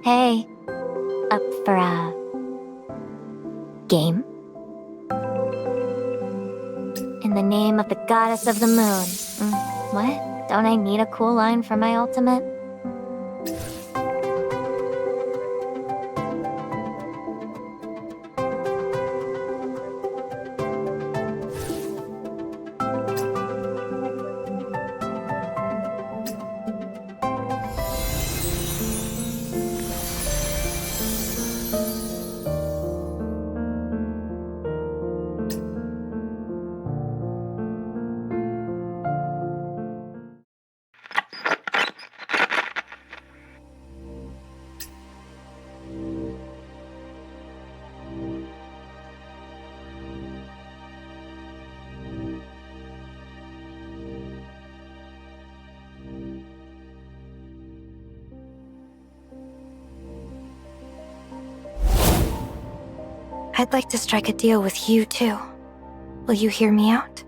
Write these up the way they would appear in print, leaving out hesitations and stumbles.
Hey, up for a game? In the name of the goddess of the moon. What? Don't I need a cool line for my ultimate? I'd like to strike a deal with you, too. Will you hear me out?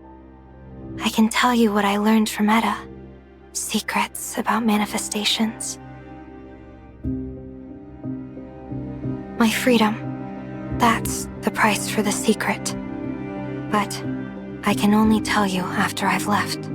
I can tell you what I learned from Etta. Secrets about manifestations. My freedom. That's the price for the secret. But I can only tell you after I've left.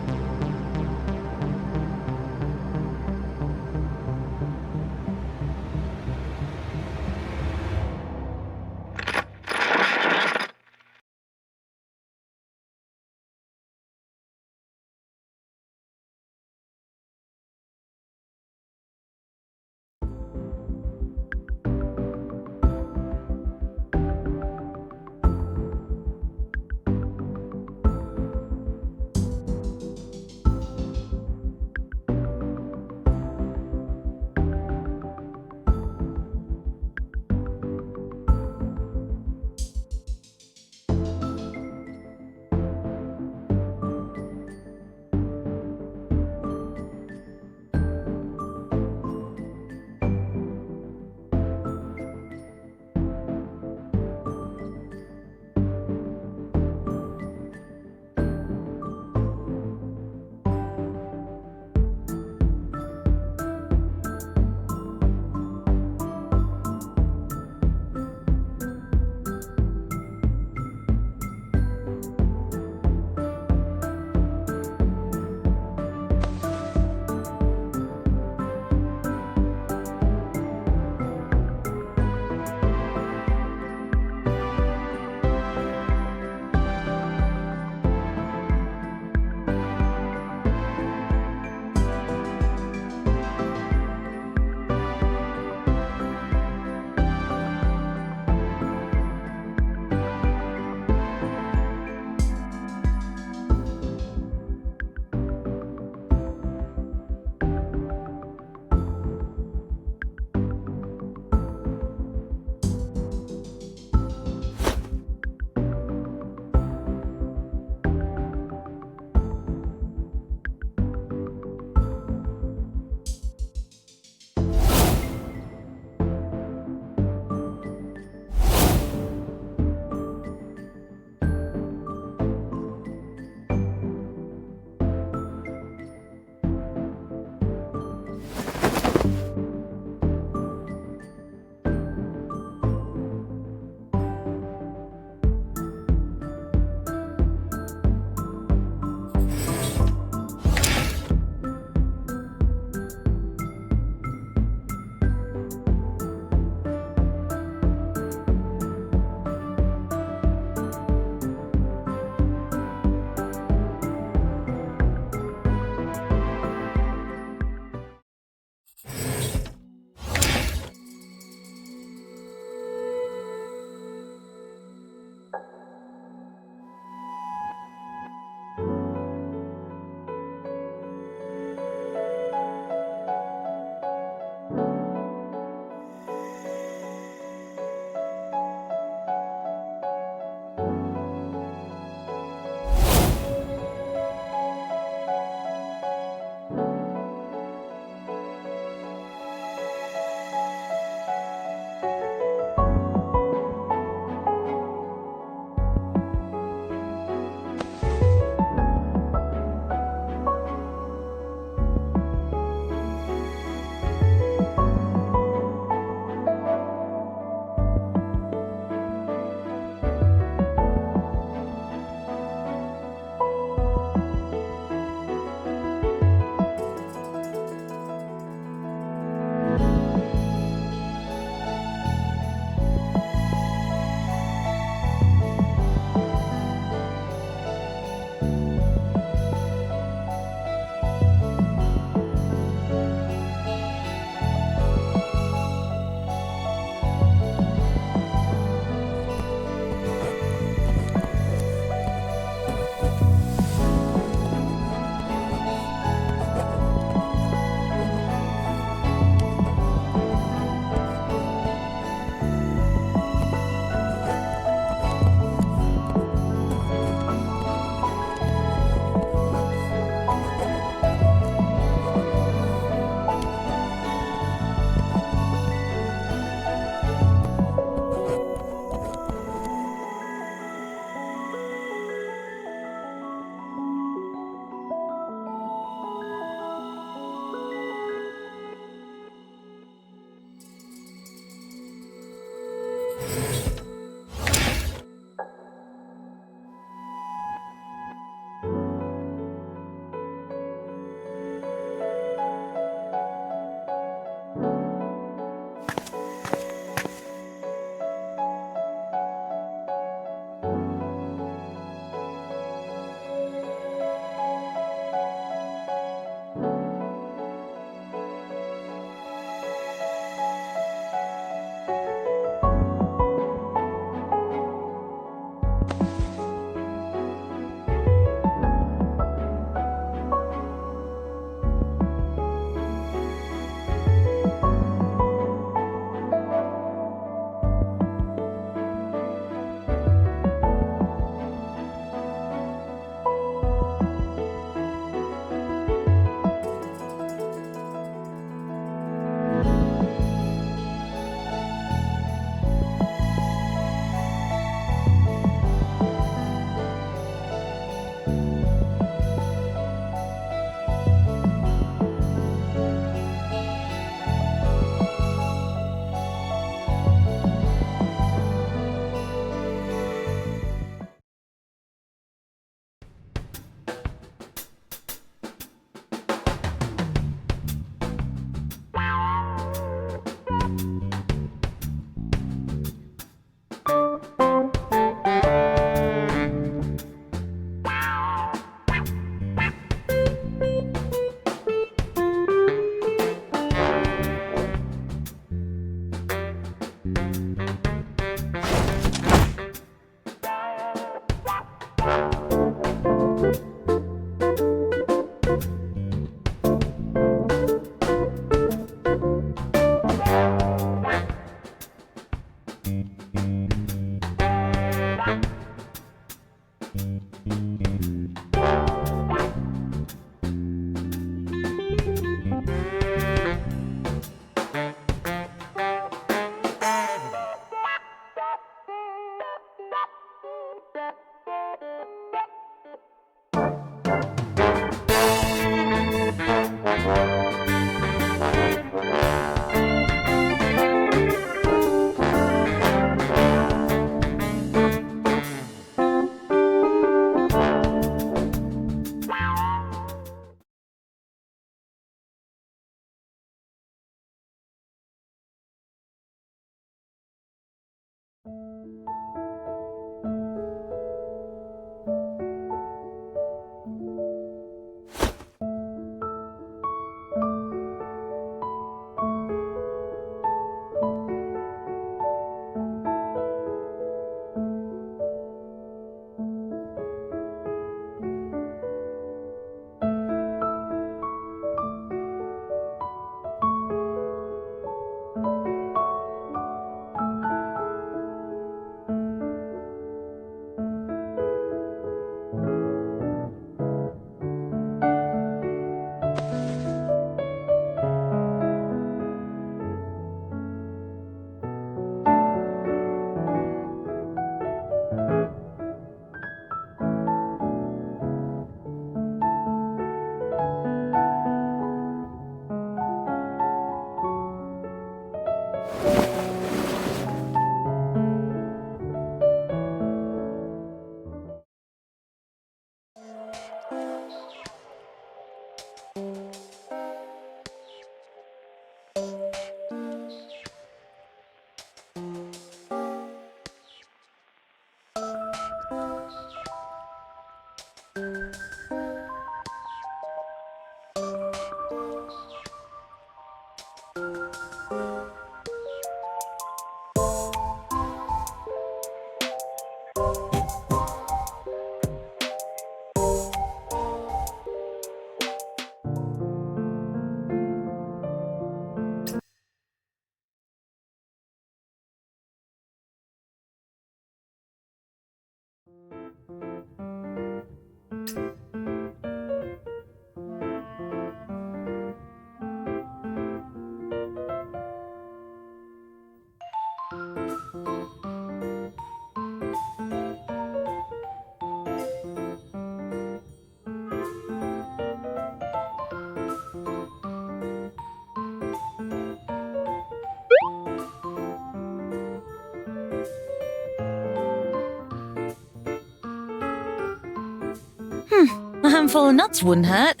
A handful of nuts wouldn't hurt.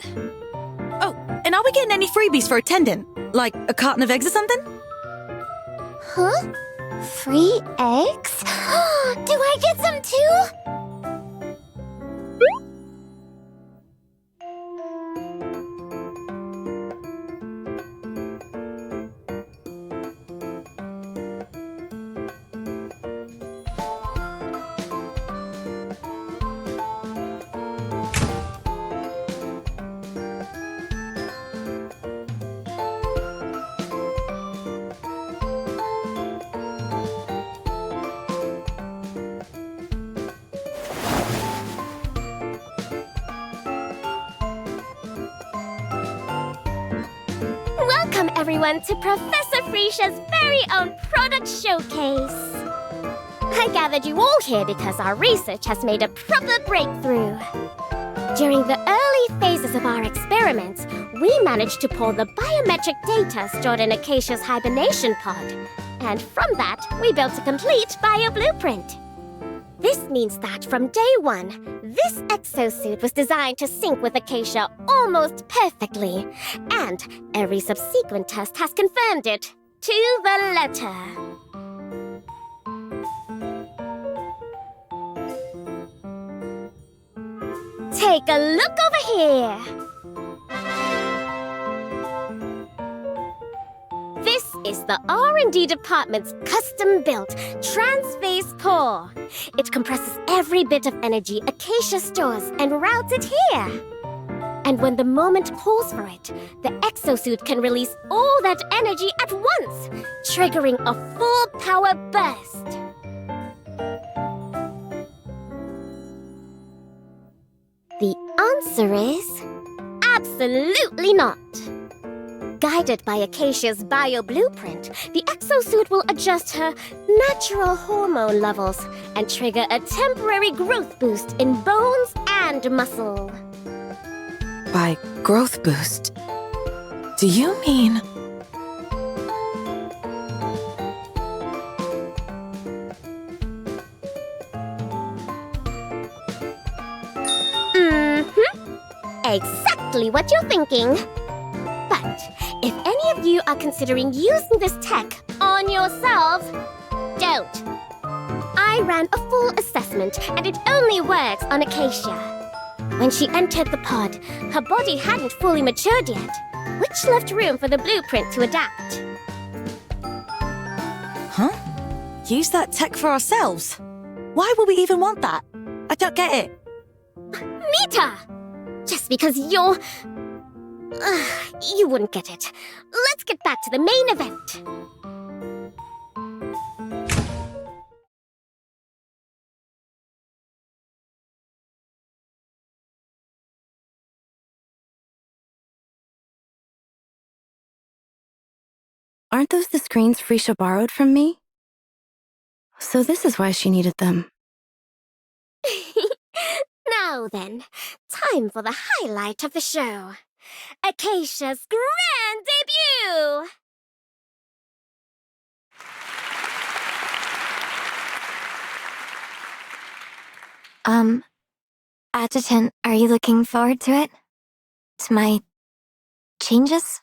Oh, and are we getting any freebies for attendant? Like a carton of eggs or something? Huh? Free eggs? Do I get some too? Welcome everyone to Professor Frisia's very own product showcase. I gathered you all here because our research has made a proper breakthrough. During the early phases of our experiments, we managed to pull the biometric data stored in Acacia's hibernation pod. And from that, we built a complete bio blueprint. This means that from day one, this exosuit was designed to sync with Acacia almost perfectly. And every subsequent test has confirmed it, to the letter. Take a look over here. This is the R&D department's custom-built transphase core. It compresses every bit of energy Acacia stores and routes it here. And when the moment calls for it, the exosuit can release all that energy at once, triggering a full power burst. The answer is absolutely not. Guided by Acacia's bio blueprint, the exosuit will adjust her natural hormone levels and trigger a temporary growth boost in bones and muscle. By growth boost, do you mean... Exactly what you're thinking. But if any of you are considering using this tech on yourselves, don't. I ran a full assessment, and it only works on Acacia. When she entered the pod, her body hadn't fully matured yet, which left room for the blueprint to adapt. Huh? Use that tech for ourselves? Why would we even want that? I don't get it. Mita! Just because you're... you wouldn't get it. Let's get back to the main event. Aren't those the screens Frisha borrowed from me? So this is why she needed them. Now then, time for the highlight of the show. Acacia's grand debut! Adjutant, are you looking forward to it? To my changes?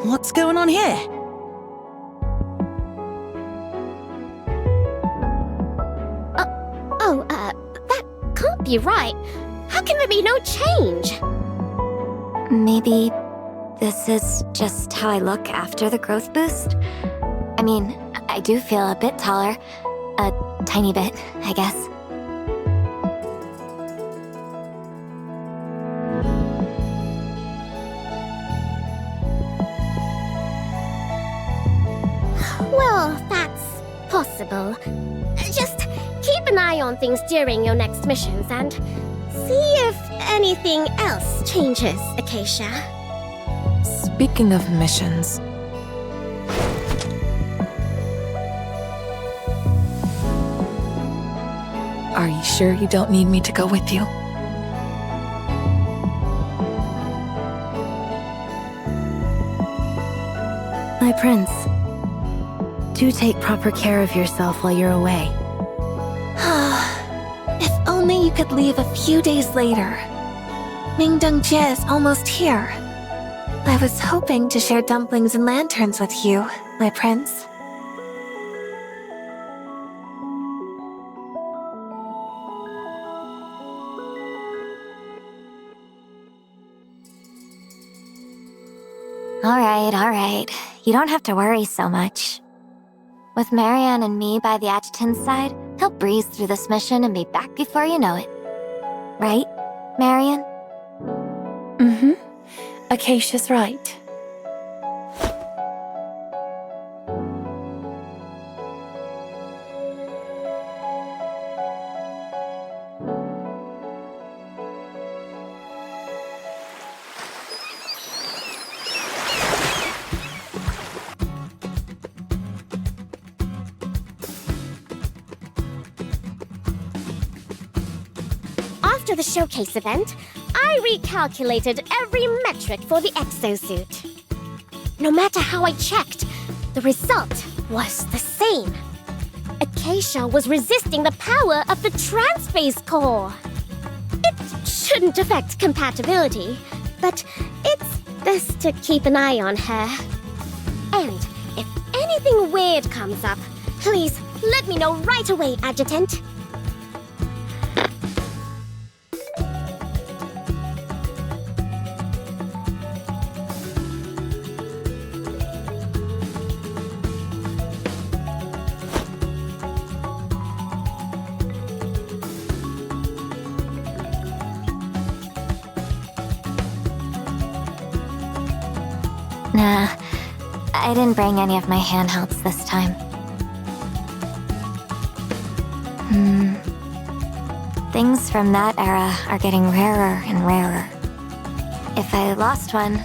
What's going on here? That can't be right. How can there be no change? Maybe this is just how I look after the growth boost? I mean, I do feel a bit taller. A tiny bit, I guess. Well, that's possible. Just keep an eye on things during your next missions and see if anything else changes, Acacia. Speaking of missions... Are you sure you don't need me to go with you? My prince, do take proper care of yourself while you're away. If only you could leave a few days later. Mingdongjie is almost here. I was hoping to share dumplings and lanterns with you, my prince. All right. You don't have to worry so much. With Marianne and me by the adjutant's side, he'll breeze through this mission and be back before you know it. Right, Marianne? Mm-hmm. Acacia's right. After the showcase event, I recalculated every metric for the exosuit. No matter how I checked, the result was the same. Acacia was resisting the power of the trans-phase core. It shouldn't affect compatibility, but it's best to keep an eye on her. And if anything weird comes up, please let me know right away, Adjutant. Nah, I didn't bring any of my handhelds this time. Things from that era are getting rarer and rarer. If I lost one,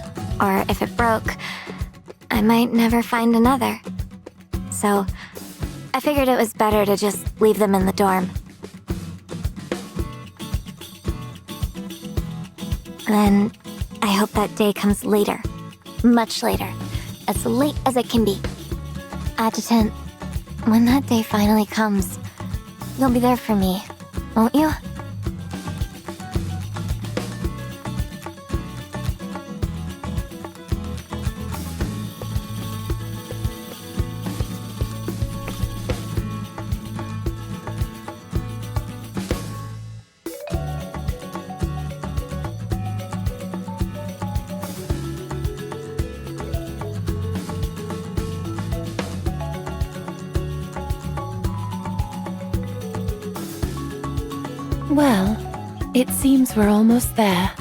or if it broke, I might never find another. So, I figured it was better to just leave them in the dorm. Then, I hope that day comes later. Much later. As late as it can be. Adjutant, when that day finally comes, you'll be there for me, won't you? Well, it seems we're almost there.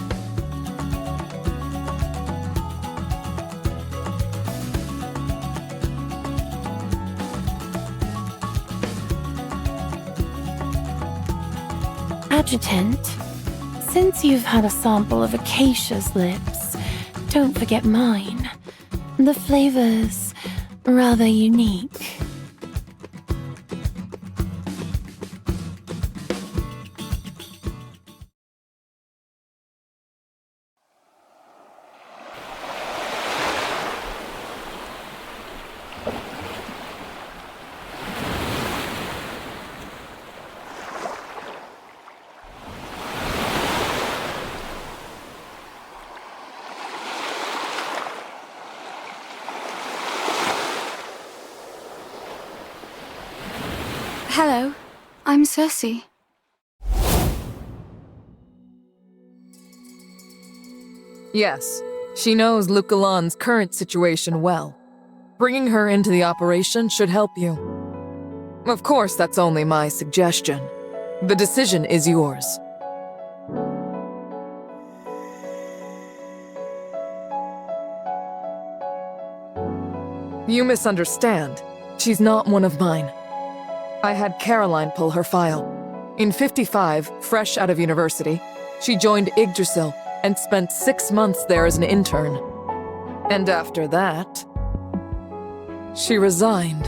Adjutant, since you've had a sample of Acacia's lips, don't forget mine. The flavor's rather unique. Hello, I'm Cersei. Yes, she knows Lucalan's current situation well. Bringing her into the operation should help you. Of course, that's only my suggestion. The decision is yours. You misunderstand. She's not one of mine. I had Caroline pull her file. In '55, fresh out of university, she joined Yggdrasil and spent 6 months there as an intern. And after that, she resigned.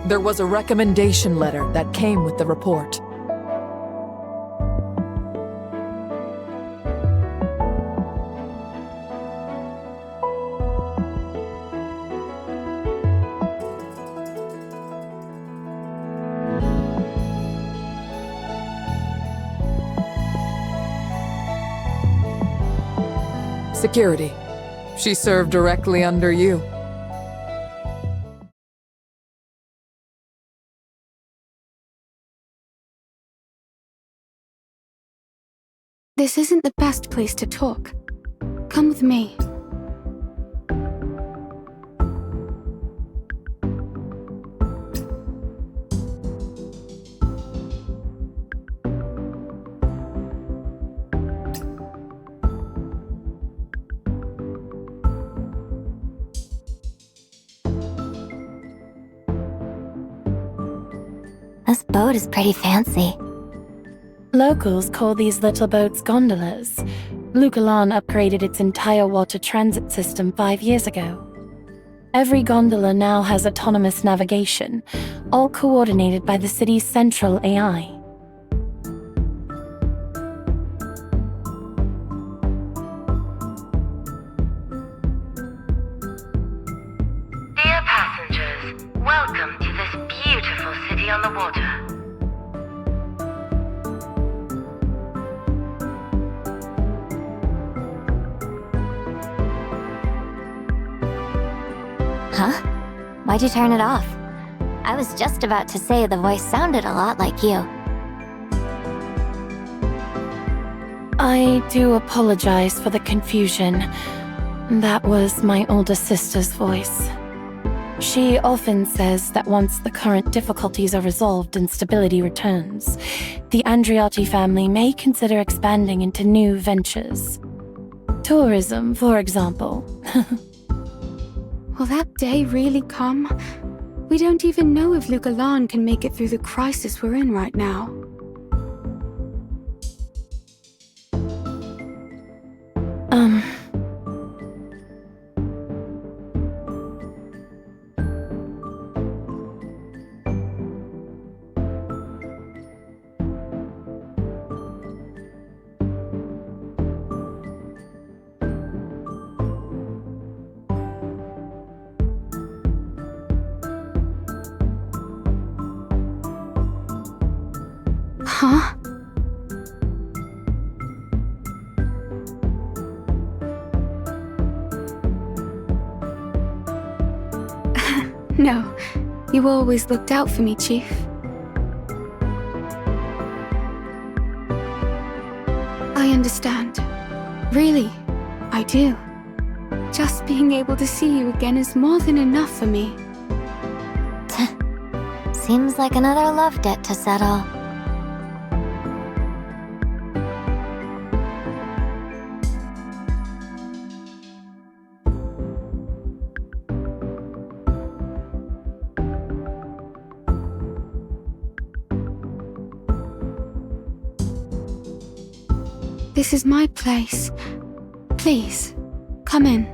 There was a recommendation letter that came with the report. Security. She served directly under you. This isn't the best place to talk. Come with me. This boat is pretty fancy. Locals call these little boats gondolas. Lucalan upgraded its entire water transit system 5 years ago. Every gondola now has autonomous navigation, all coordinated by the city's central AI. Dear passengers, welcome to this beautiful city on the water. Huh? Why'd you turn it off? I was just about to say the voice sounded a lot like you. I do apologize for the confusion. That was my older sister's voice. She often says that once the current difficulties are resolved and stability returns, the Andriotti family may consider expanding into new ventures. Tourism, for example. Will that day really come? We don't even know if Bygone can make it through the crisis we're in right now. Huh? No, you always looked out for me, Chief. I understand. Really, I do. Just being able to see you again is more than enough for me. Seems like another love debt to settle. This is my place. Please, come in.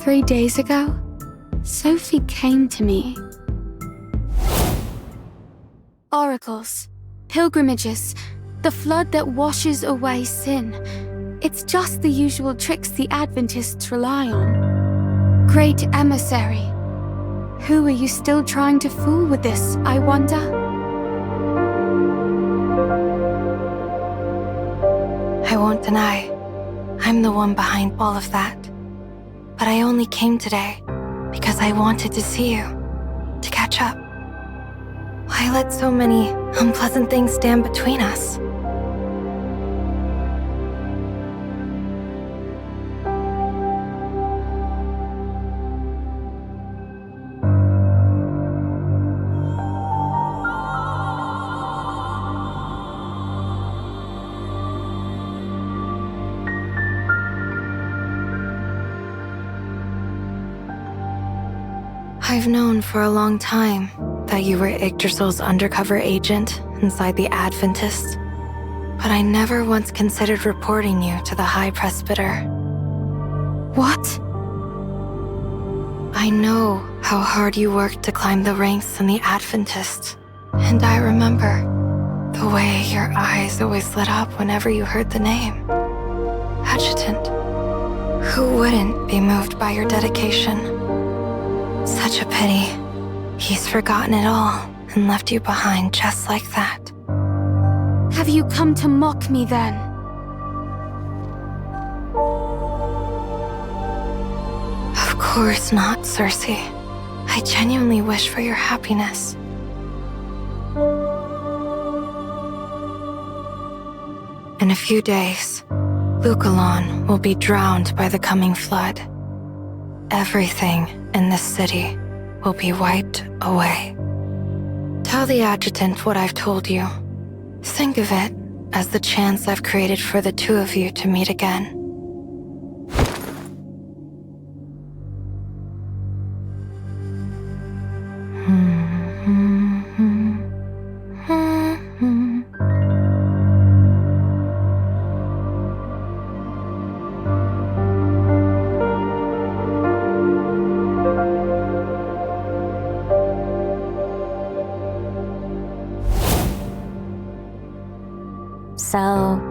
Three days ago, Sophie came to me. Oracles, pilgrimages, the flood that washes away sin. It's just the usual tricks the Adventists rely on. Great emissary. Who are you still trying to fool with this, I wonder? I won't deny, I'm the one behind all of that. But I only came today because I wanted to see you, to catch up. Why let so many unpleasant things stand between us? I've known for a long time that you were Yggdrasil's undercover agent inside the Adventists, but I never once considered reporting you to the High Presbyter. What? I know how hard you worked to climb the ranks in the Adventists, and I remember the way your eyes always lit up whenever you heard the name. Adjutant. Who wouldn't be moved by your dedication? Such a pity. He's forgotten it all and left you behind just like that. Have you come to mock me then? Of course not, Cersei. I genuinely wish for your happiness. In a few days, Bygone will be drowned by the coming flood. everything in this city will be wiped away. Tell the adjutant what I've told you. Think of it as the chance I've created for the two of you to meet again. So,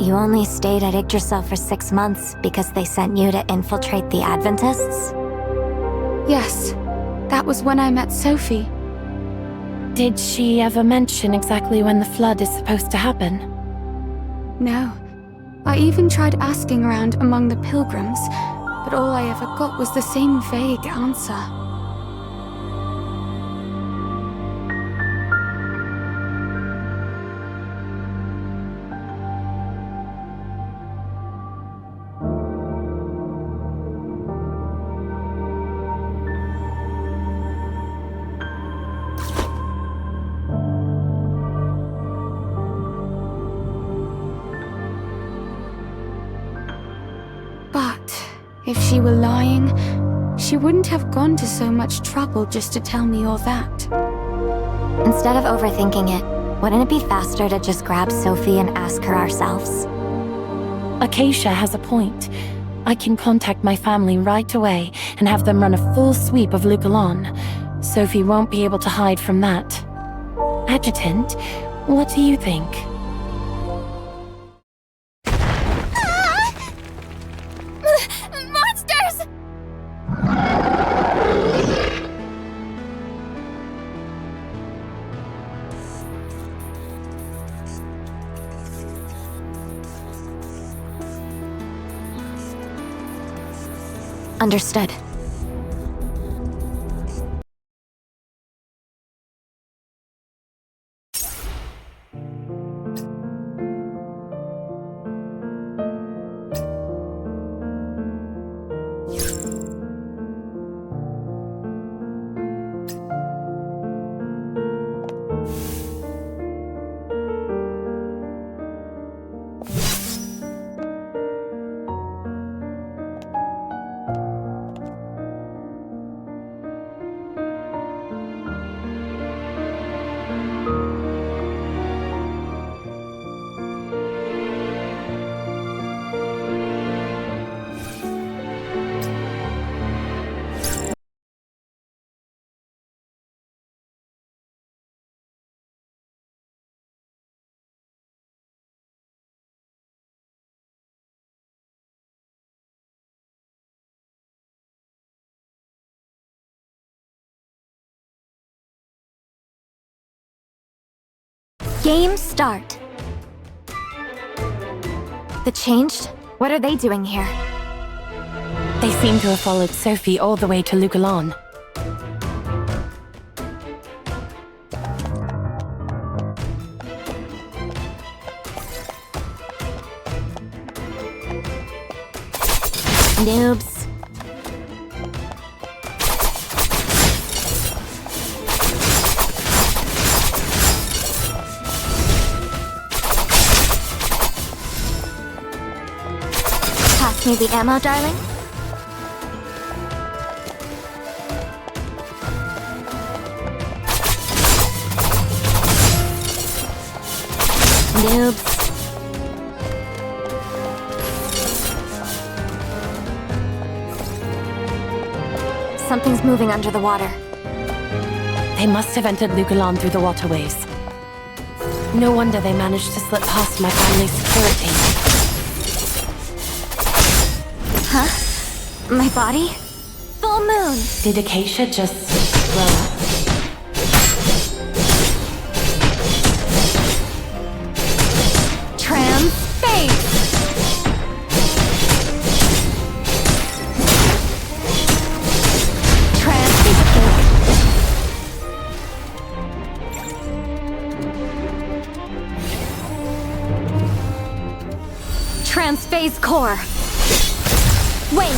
you only stayed at Yggdrasil for 6 months because they sent you to infiltrate the Adventists? Yes, that was when I met Sophie. Did she ever mention exactly when the flood is supposed to happen? No. I even tried asking around among the pilgrims, but all I ever got was the same vague answer. If she were lying, she wouldn't have gone to so much trouble just to tell me all that. Instead of overthinking it, wouldn't it be faster to just grab Sophie and ask her ourselves? Acacia has a point. I can contact my family right away and have them run a full sweep of Lukalon. Sophie won't be able to hide from that. Adjutant, what do you think? Monsters! Understood. Game start. The Changed? What are they doing here? They seem to have followed Sophie all the way to Lukalon. Noobs. Pass me the ammo, darling. Noobs. Something's moving under the water. They must have entered Lukalon through the waterways. No wonder they managed to slip past my family's security. Huh? My body? Full moon! Did Acacia just blow up? Trans-phase! Trans-phase core! Wing!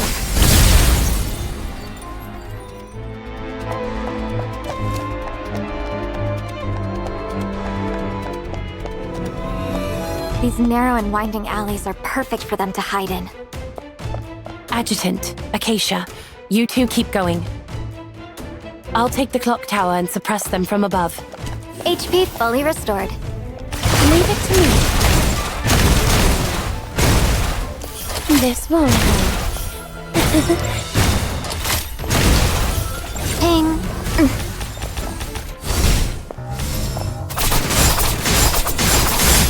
These narrow and winding alleys are perfect for them to hide in. Adjutant, Acacia, you two keep going. I'll take the clock tower and suppress them from above. HP fully restored. Leave it to me. This won't hurt. Ping.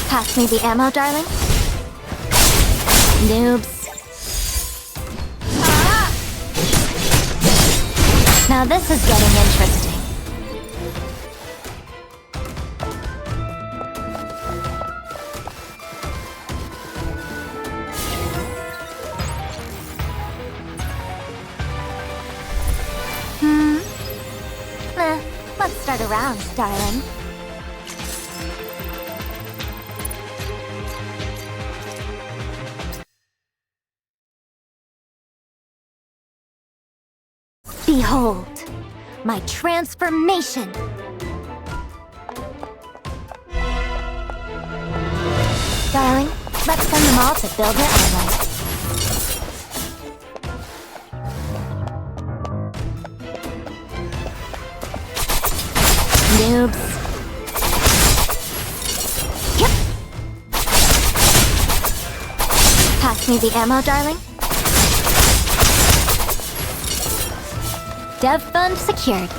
Pass me the ammo, darling. Noobs. Now this is getting interesting. Let's start a round, darling. Behold, my transformation! Darling, let's send them all to Builder Island. Noobs. Yep. Pass me the ammo, darling. Dev fund secured.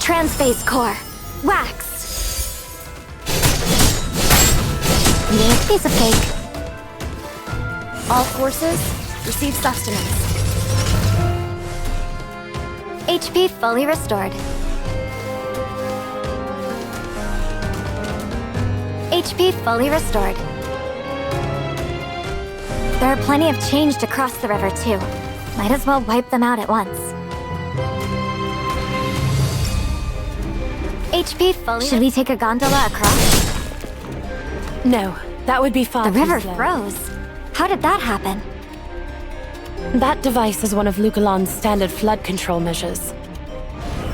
Transphase core. Wax. New piece of cake. All forces, receive sustenance. HP fully restored. HP fully restored. There are plenty of change to cross the river, too. Might as well wipe them out at once. HP fully... Should we take a gondola across? No, that would be far The too river slow. froze. How did that happen? That device is one of Lugalon's standard flood control measures.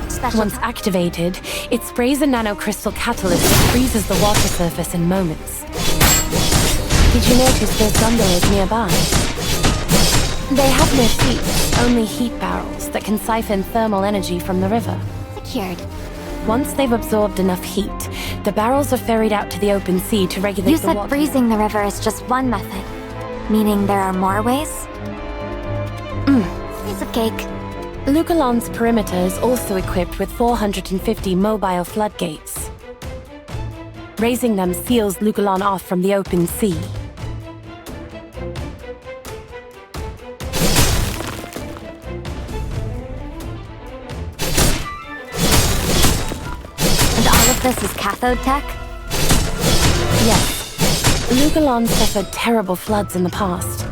Special Once activated, it sprays a nanocrystal catalyst that freezes the water surface in moments. Did you notice those gondolas nearby? They have no seats, only heat barrels that can siphon thermal energy from the river. Secured. Once they've absorbed enough heat, the barrels are ferried out to the open sea to regulate You the said water. freezing the river is just one method. Meaning there are more ways? Piece of cake. Lugalon's perimeter is also equipped with 450 mobile floodgates. Raising them seals Lugalon off from the open sea. And all of this is cathode tech? Yes. Lugalon suffered terrible floods in the past,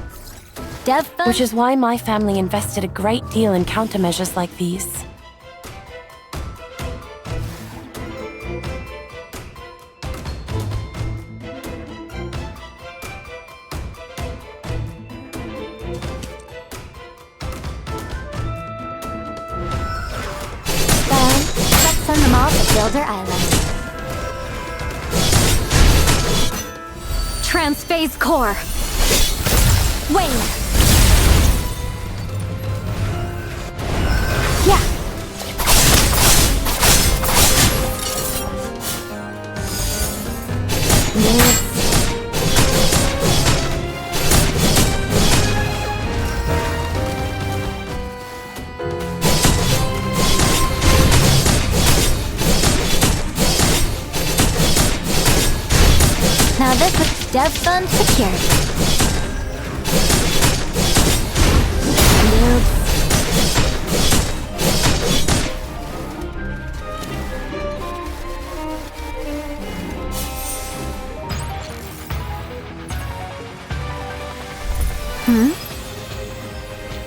Dev fund? which is why my family invested a great deal in countermeasures like these. Then, let's send them all to Builder Island. Transphase core. Wayne. Yeah. Yes. Now this is Dev Fund secured. Noobs.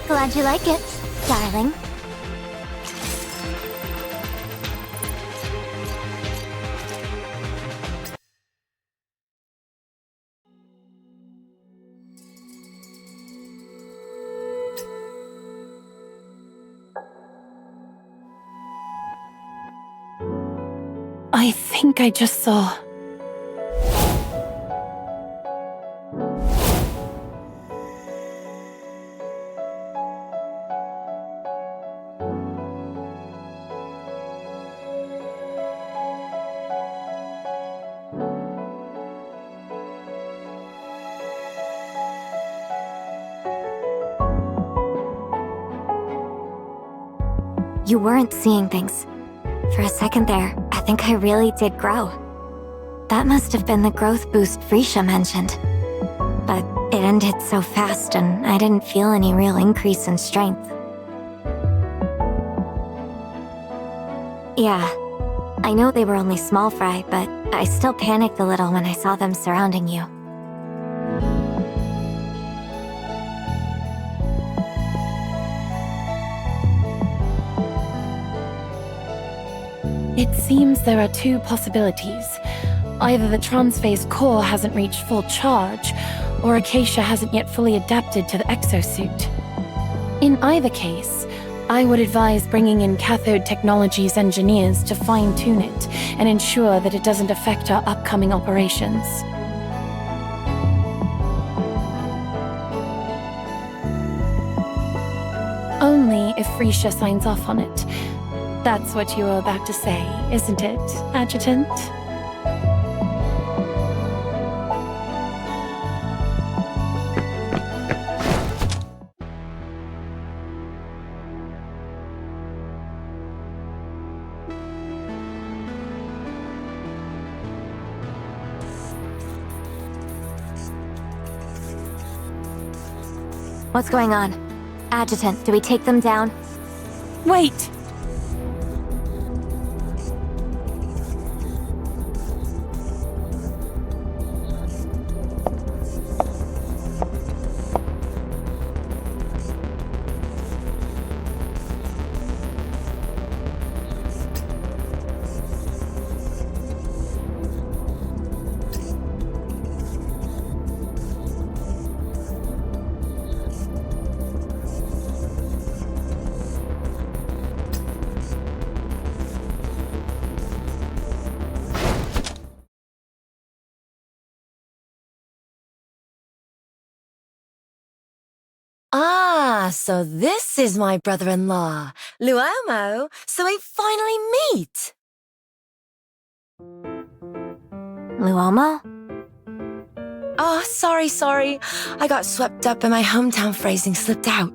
Glad you like it, darling. I think I just saw... you weren't seeing things. For a second there, I think I really did grow. That must have been the growth boost Frisha mentioned. But it ended so fast and I didn't feel any real increase in strength. Yeah, I know they were only small fry, but I still panicked a little when I saw them surrounding you. It seems there are two possibilities. Either the transphase core hasn't reached full charge, or Acacia hasn't yet fully adapted to the exosuit. In either case, I would advise bringing in Cathode Technologies engineers to fine-tune it and ensure that it doesn't affect our upcoming operations. Only if Frisha signs off on it. That's what you were about to say, isn't it, Adjutant? What's going on? Adjutant, do we take them down? Wait! Ah, so this is my brother-in-law, Luomo, so we finally meet! Luomo? Oh, sorry. I got swept up and my hometown phrasing slipped out.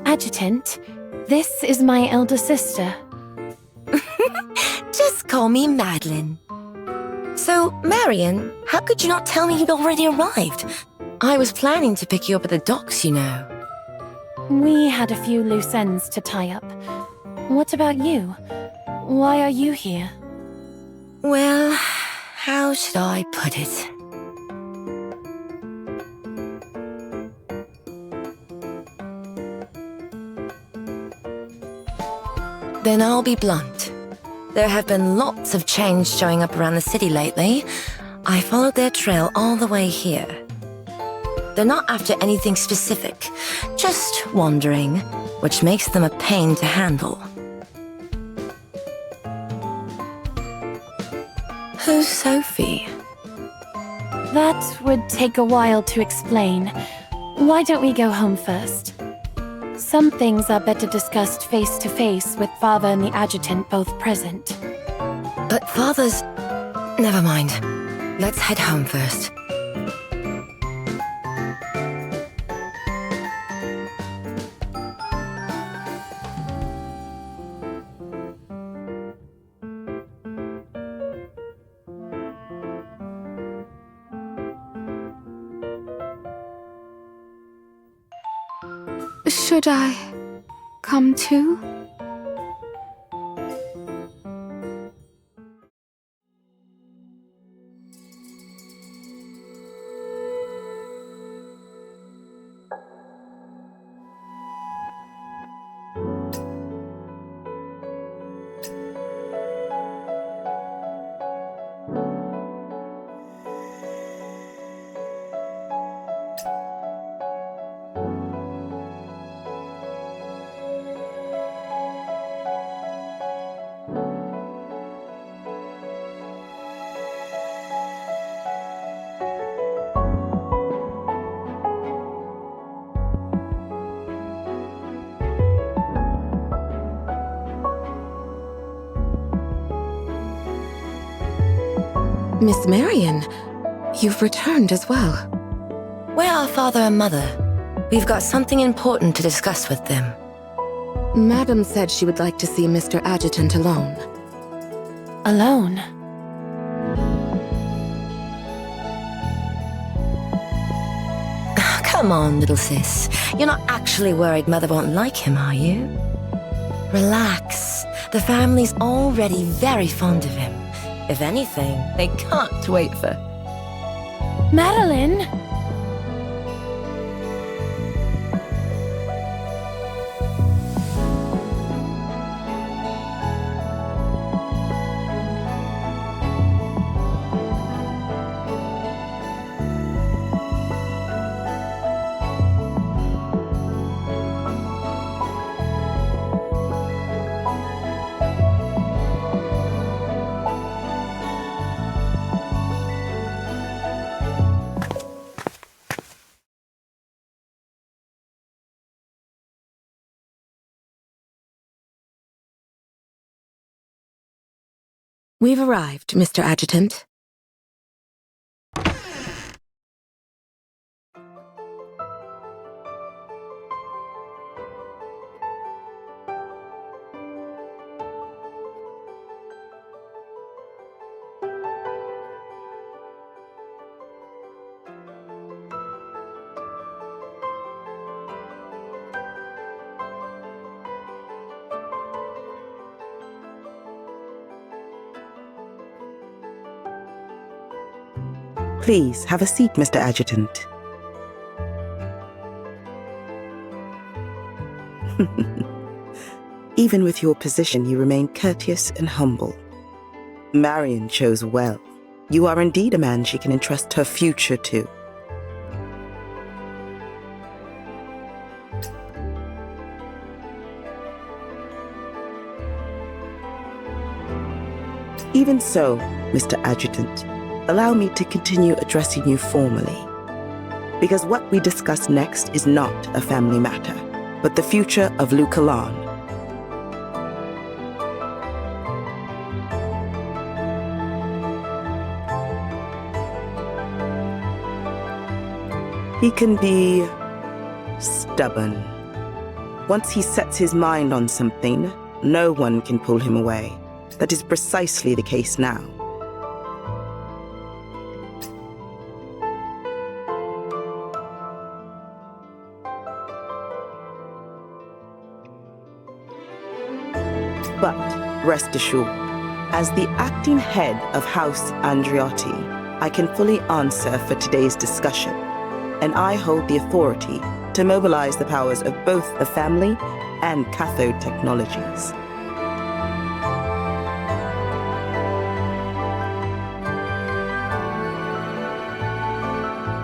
Adjutant, this is my elder sister. Just call me Madeline. So, Marion, how could you not tell me you'd already arrived? I was planning to pick you up at the docks, you know. We had a few loose ends to tie up. What about you? Why are you here? Well, how should I put it? Then I'll be blunt. There have been lots of change showing up around the city lately. I followed their trail all the way here. They're not after anything specific, just wandering, which makes them a pain to handle. Who's Sophie? That would take a while to explain. Why don't we go home first? Some things are better discussed face-to-face with Father and the Adjutant both present. But Father's... Never mind. Let's head home first. Should I come too? Miss Marion, you've returned as well. Where are father and mother? We've got something important to discuss with them. Madam said she would like to see Mr. Adjutant alone. Alone? Come on, little sis. You're not actually worried Mother won't like him, are you? Relax. The family's already very fond of him. If anything, they can't wait for... Madeline! We've arrived, Mr. Adjutant. Please, have a seat, Mr. Adjutant. Even with your position, you remain courteous and humble. Marion chose well. You are indeed a man she can entrust her future to. Even so, Mr. Adjutant, allow me to continue addressing you formally. Because what we discuss next is not a family matter, but the future of Lucalan. He can be stubborn. Once he sets his mind on something, no one can pull him away. That is precisely the case now. But rest assured, as the acting head of House Andriotti, I can fully answer for today's discussion, and I hold the authority to mobilize the powers of both the family and cathode technologies.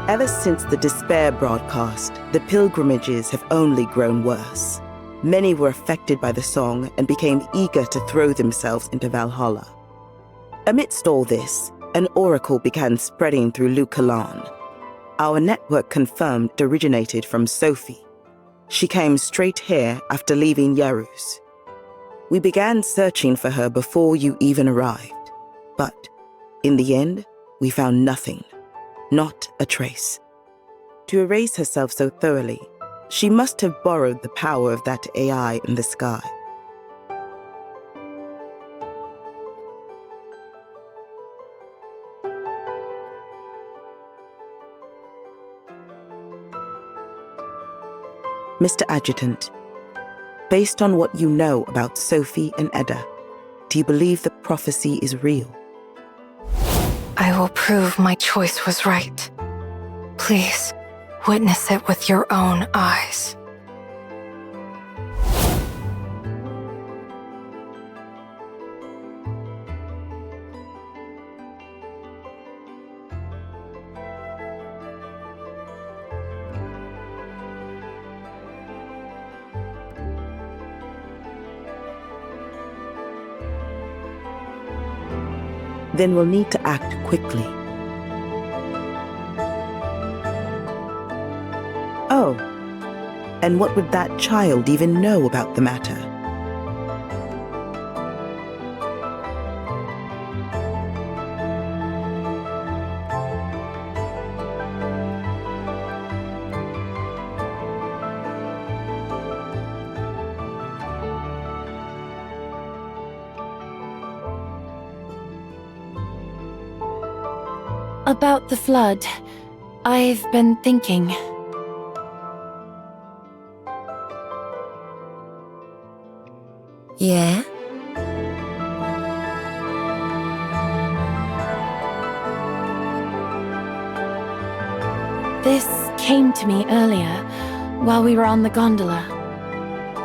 Ever since the Despair broadcast, the pilgrimages have only grown worse. Many were affected by the song and became eager to throw themselves into Valhalla. Amidst all this, an oracle began spreading through Lucalan. Our network confirmed it originated from Sophie. She came straight here after leaving Yarus. We began searching for her before you even arrived. But in the end, we found nothing. Not a trace. To erase herself so thoroughly, she must have borrowed the power of that AI in the sky. Mr. Adjutant, based on what you know about Sophie and Edda, do you believe the prophecy is real? I will prove my choice was right. Please, witness it with your own eyes. Then we'll need to act quickly. Oh, and what would that child even know about the matter? About the flood, I've been thinking. Yeah? This came to me earlier, while we were on the gondola.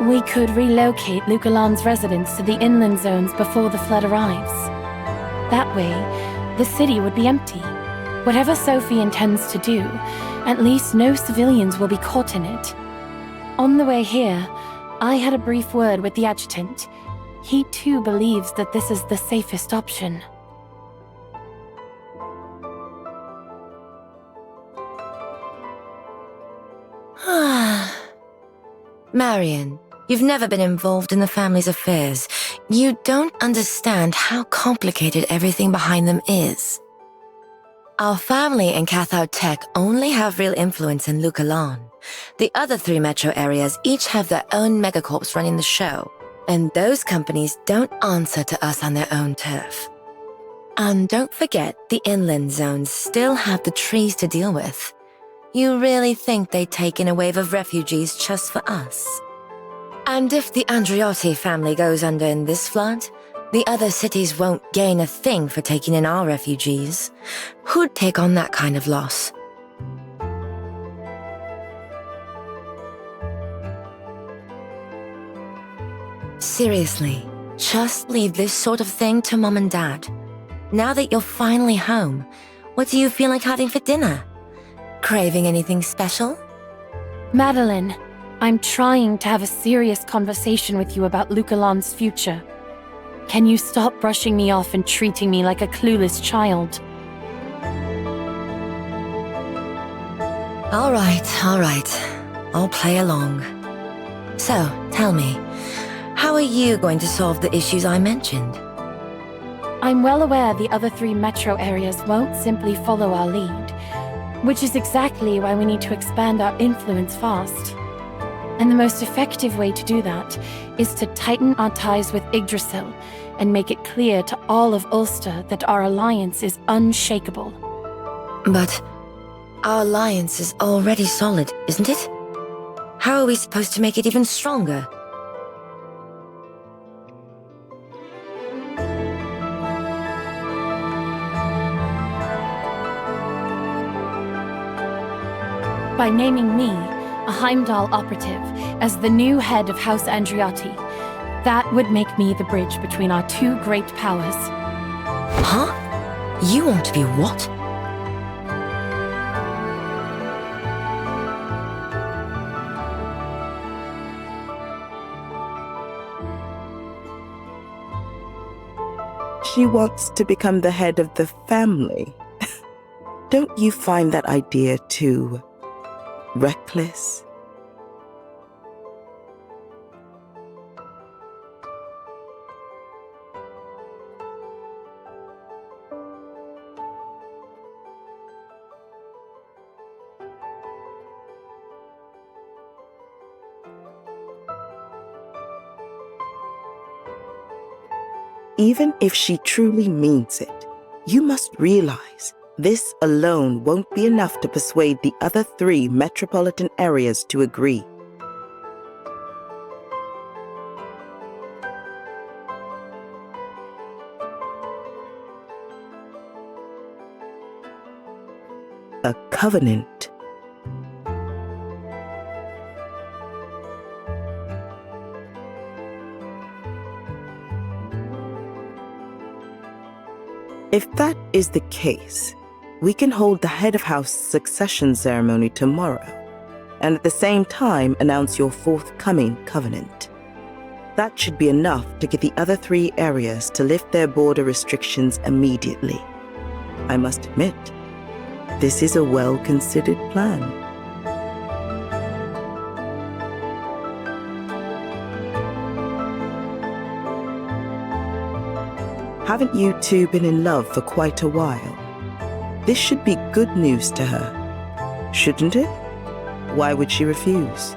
We could relocate Lucalan's residents to the inland zones before the flood arrives. That way, the city would be empty. Whatever Sophie intends to do, at least no civilians will be caught in it. On the way here, I had a brief word with the adjutant. He too believes that this is the safest option. Marion, you've never been involved in the family's affairs. You don't understand how complicated everything behind them is. Our family and Cathode Tech only have real influence in Lucalan. The other 3 metro areas each have their own megacorps running the show, and those companies don't answer to us on their own turf. And don't forget, the inland zones still have the trees to deal with. You really think they'd take in a wave of refugees just for us? And if the Andriotti family goes under in this flood, the other cities won't gain a thing for taking in our refugees. Who'd take on that kind of loss? Seriously, just leave this sort of thing to Mom and Dad. Now that you're finally home, what do you feel like having for dinner? Craving anything special? Madeline, I'm trying to have a serious conversation with you about Lucalan's future. Can you stop brushing me off and treating me like a clueless child? All right. I'll play along. So, tell me, how are you going to solve the issues I mentioned? I'm well aware the other 3 metro areas won't simply follow our lead, which is exactly why we need to expand our influence fast. And the most effective way to do that is to tighten our ties with Yggdrasil and make it clear to all of Ulster that our alliance is unshakable. But our alliance is already solid, isn't it? How are we supposed to make it even stronger? By naming me, a Heimdall operative, as the new head of House Andriotti. That would make me the bridge between our 2 great powers. Huh? You want to be what? She wants to become the head of the family. Don't you find that idea too reckless? Even if she truly means it, you must realize this alone won't be enough to persuade the other 3 metropolitan areas to agree. A covenant. If that is the case, we can hold the head of house succession ceremony tomorrow, and at the same time announce your forthcoming covenant. That should be enough to get the other 3 areas to lift their border restrictions immediately. I must admit, this is a well-considered plan. Haven't you 2 been in love for quite a while? This should be good news to her, shouldn't it? Why would she refuse?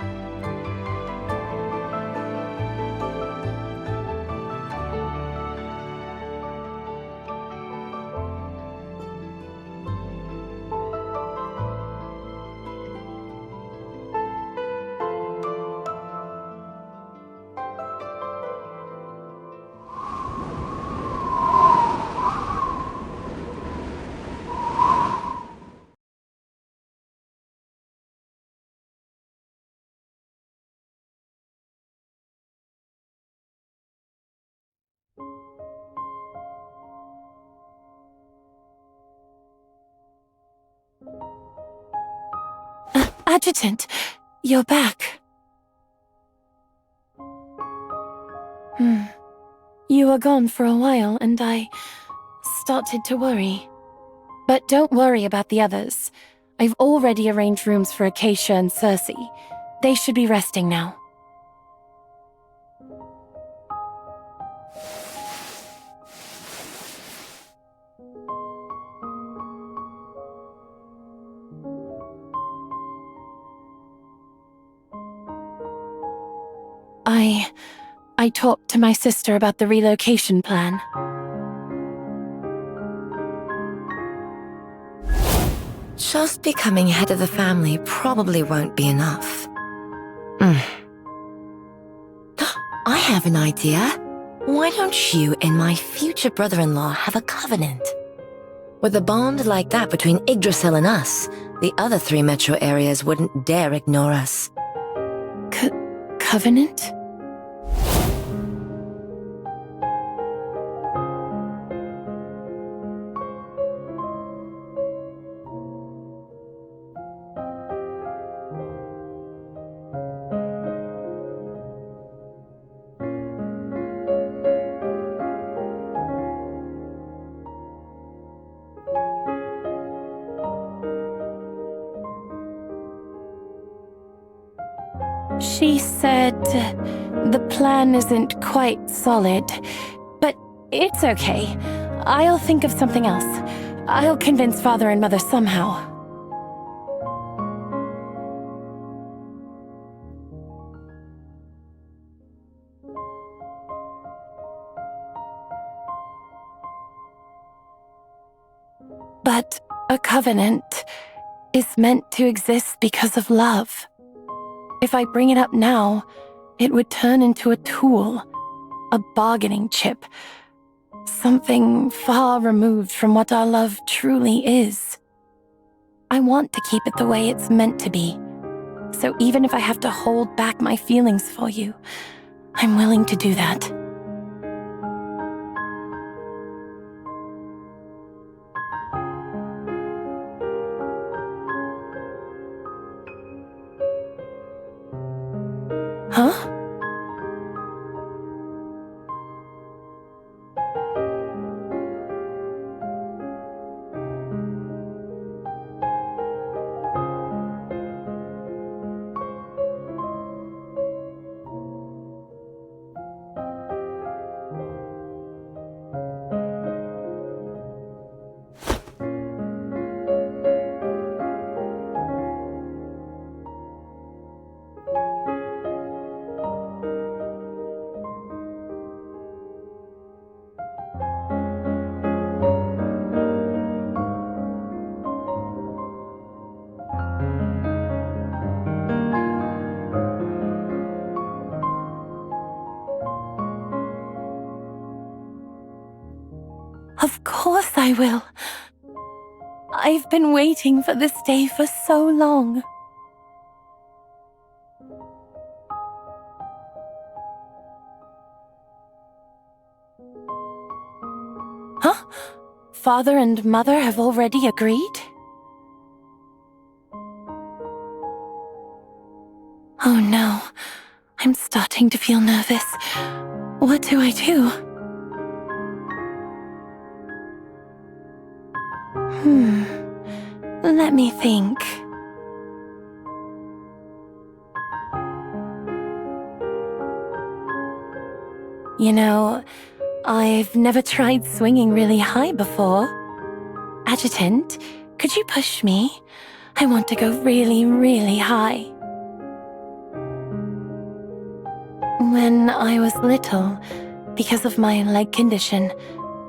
Adjutant, you're back. You were gone for a while, and I started to worry. But don't worry about the others. I've already arranged rooms for Acacia and Cersei. They should be resting now. I talked to my sister about the relocation plan. Just becoming head of the family probably won't be enough. I have an idea. Why don't you and my future brother-in-law have a covenant? With a bond like that between Yggdrasil and us, the other 3 metro areas wouldn't dare ignore us. Covenant? She said the plan isn't quite solid, but it's okay. I'll think of something else. I'll convince Father and Mother somehow. But a covenant is meant to exist because of love. If I bring it up now, it would turn into a tool, a bargaining chip, something far removed from what our love truly is. I want to keep it the way it's meant to be, so even if I have to hold back my feelings for you, I'm willing to do that. Huh? Of course I will. I've been waiting for this day for so long. Huh? Father and Mother have already agreed? Oh no, I'm starting to feel nervous. What do I do? Let me think. You know, I've never tried swinging really high before. Adjutant, could you push me? I want to go really, really high. When I was little, because of my leg condition,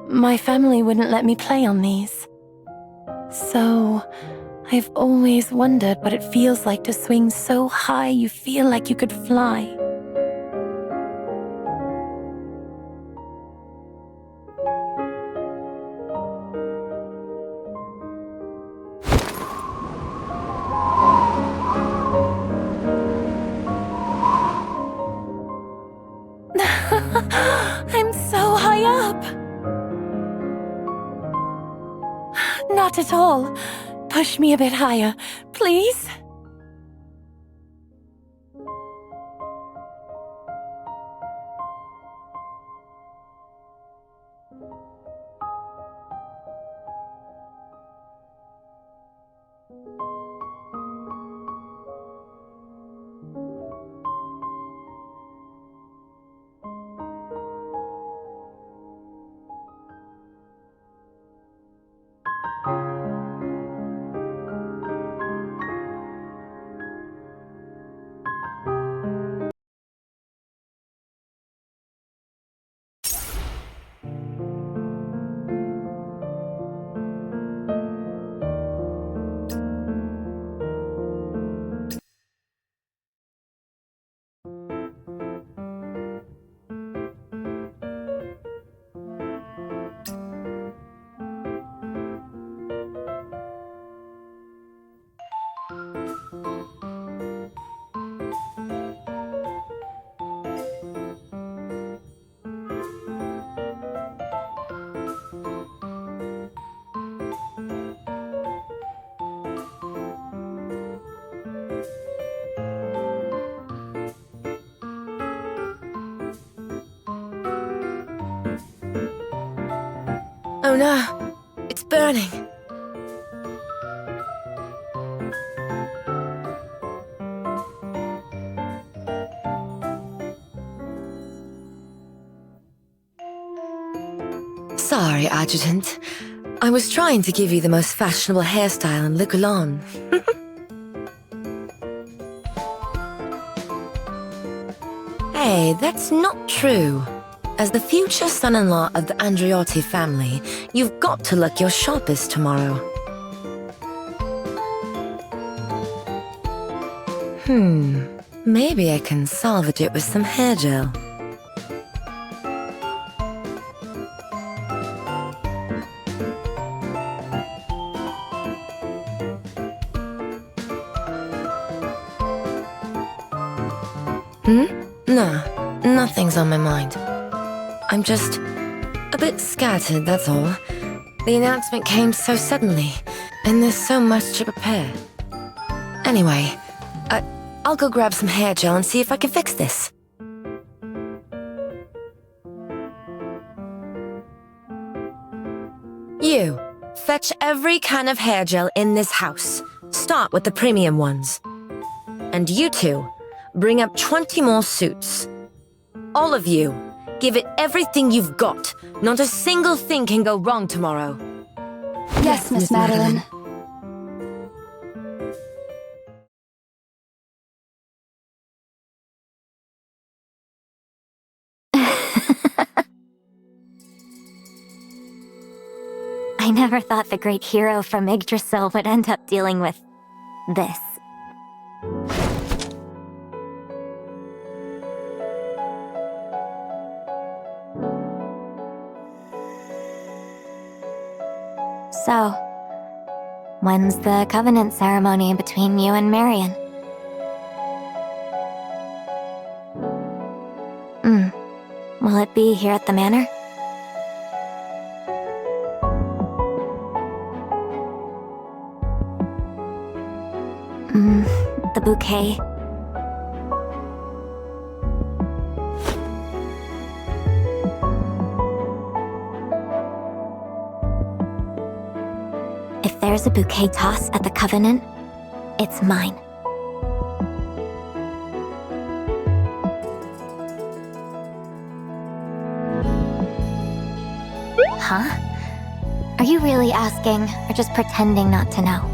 my family wouldn't let me play on these. So, I've always wondered what it feels like to swing so high you feel like you could fly. I'm so high up! Not at all. push me a bit higher, please? Oh no, it's burning. Sorry, Adjutant. I was trying to give you the most fashionable hairstyle in Bygone. Hey, that's not true. As the future son-in-law of the Andreotti family, you've got to look your sharpest tomorrow. Maybe I can salvage it with some hair gel. No, nothing's on my mind. I'm just a bit scattered, that's all. The announcement came so suddenly, and there's so much to prepare. Anyway, I'll go grab some hair gel and see if I can fix this. You, fetch every kind of hair gel in this house. Start with the premium ones. And you two, bring up 20 more suits. All of you, give it everything you've got. Not a single thing can go wrong tomorrow. Yes, Miss Madeline. I never thought the great hero from Yggdrasil would end up dealing with this. So, when's the covenant ceremony between you and Marion? Will it be here at the manor? The bouquet. If there's a bouquet toss at the Covenant, it's mine. Huh? Are you really asking, or just pretending not to know?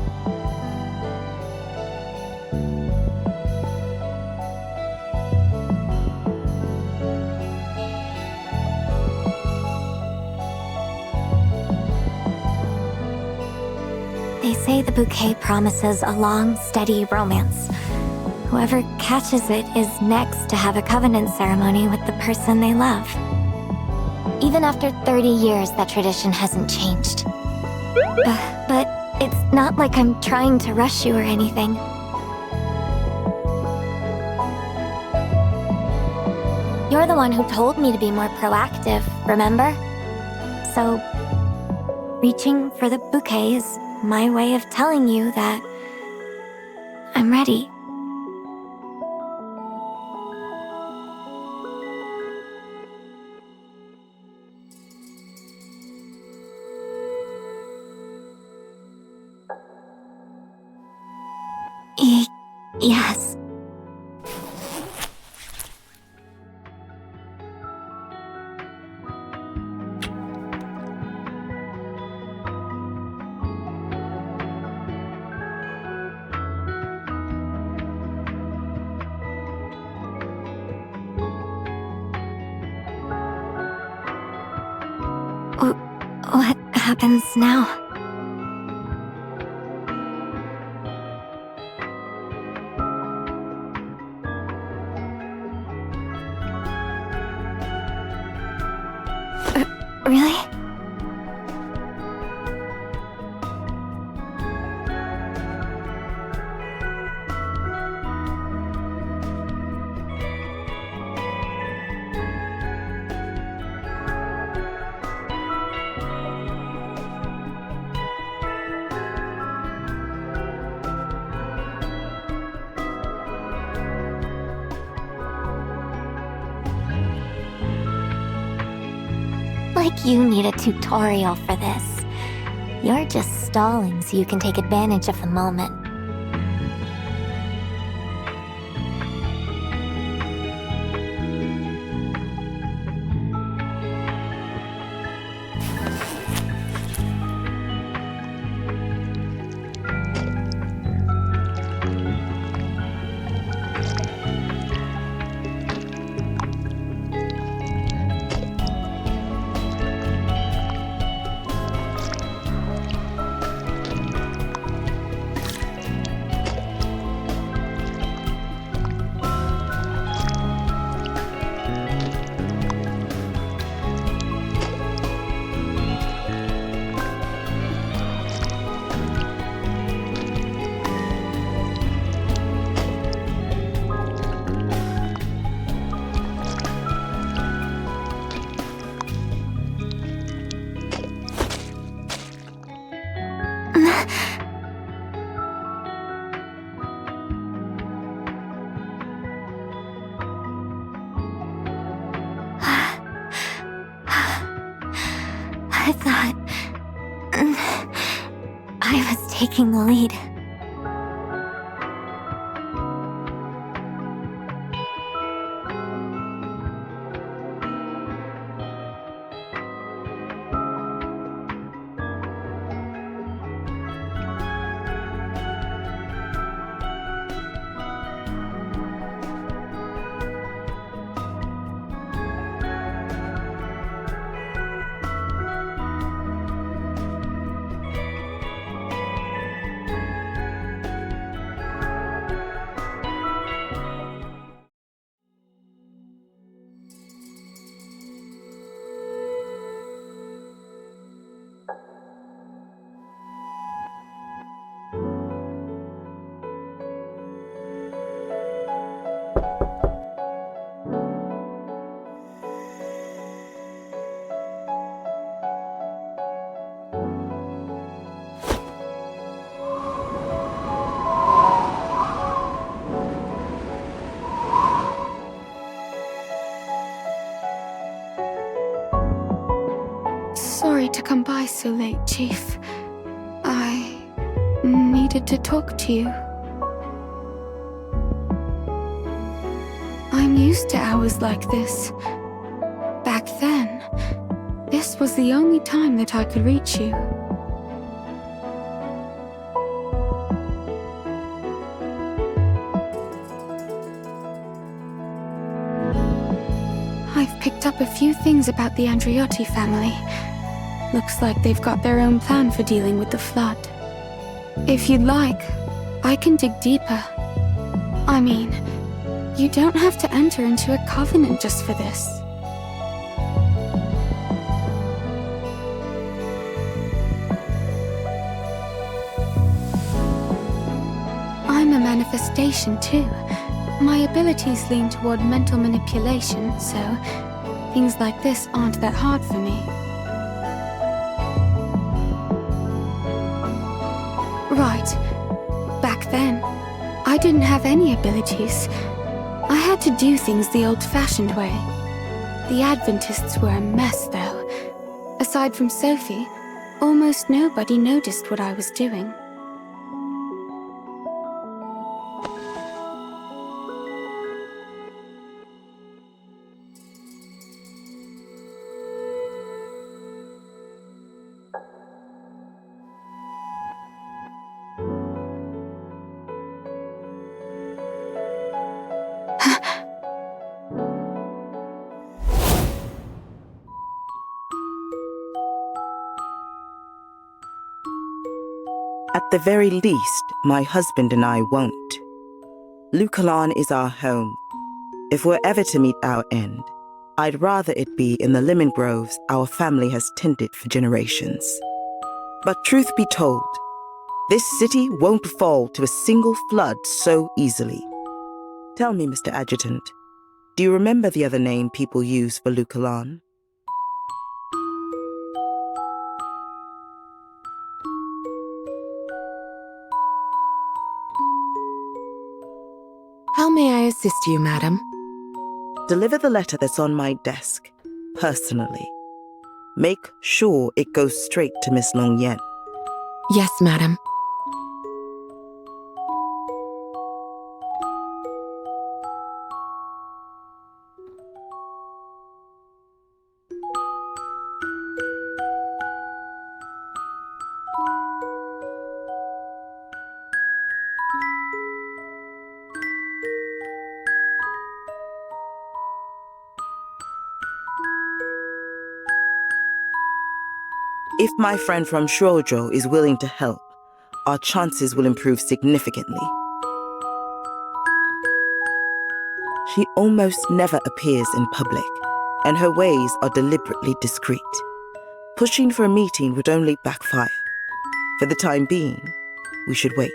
They say the bouquet promises a long, steady romance. Whoever catches it is next to have a covenant ceremony with the person they love. Even after 30 years, that tradition hasn't changed. But it's not like I'm trying to rush you or anything. You're the one who told me to be more proactive, remember? So, reaching for the bouquet is my way of telling you that I'm ready. Yes. What happens now? Really? Like you need a tutorial for this. You're just stalling so you can take advantage of the moment. I thought I was taking the lead. Sorry to come by so late, Chief. I needed to talk to you. I'm used to hours like this. Back then, this was the only time that I could reach you. I've picked up a few things about the Andriotti family. Looks like they've got their own plan for dealing with the flood. If you'd like, I can dig deeper. I mean, you don't have to enter into a covenant just for this. I'm a manifestation too. My abilities lean toward mental manipulation, so things like this aren't that hard for me. Right. Back then, I didn't have any abilities. I had to do things the old-fashioned way. The Adventists were a mess, though. Aside from Sophie, almost nobody noticed what I was doing. At the very least, my husband and I won't. Lucalan is our home. If we're ever to meet our end, I'd rather it be in the lemon groves our family has tended for generations. But truth be told, this city won't fall to a single flood so easily. Tell me, Mr. Adjutant, do you remember the other name people use for Lucalan? How may I assist you, madam? Deliver the letter that's on my desk, personally. Make sure it goes straight to Miss Long Yen. Yes, madam. If my friend from Shoujo is willing to help, our chances will improve significantly. She almost never appears in public, and her ways are deliberately discreet. Pushing for a meeting would only backfire. For the time being, we should wait.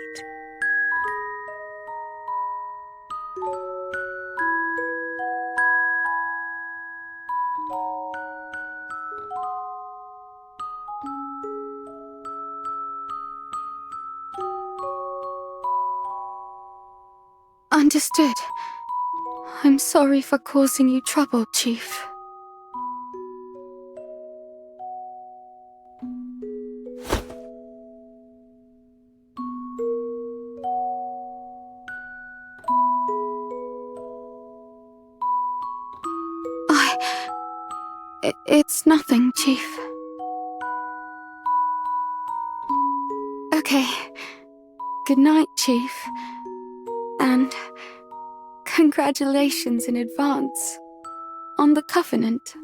Understood. I'm sorry for causing you trouble, Chief. It's nothing, Chief. Okay. Good night, Chief. And congratulations in advance on the Covenant.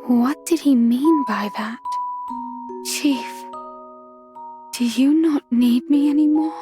What did he mean by that? Chief, do you not need me anymore?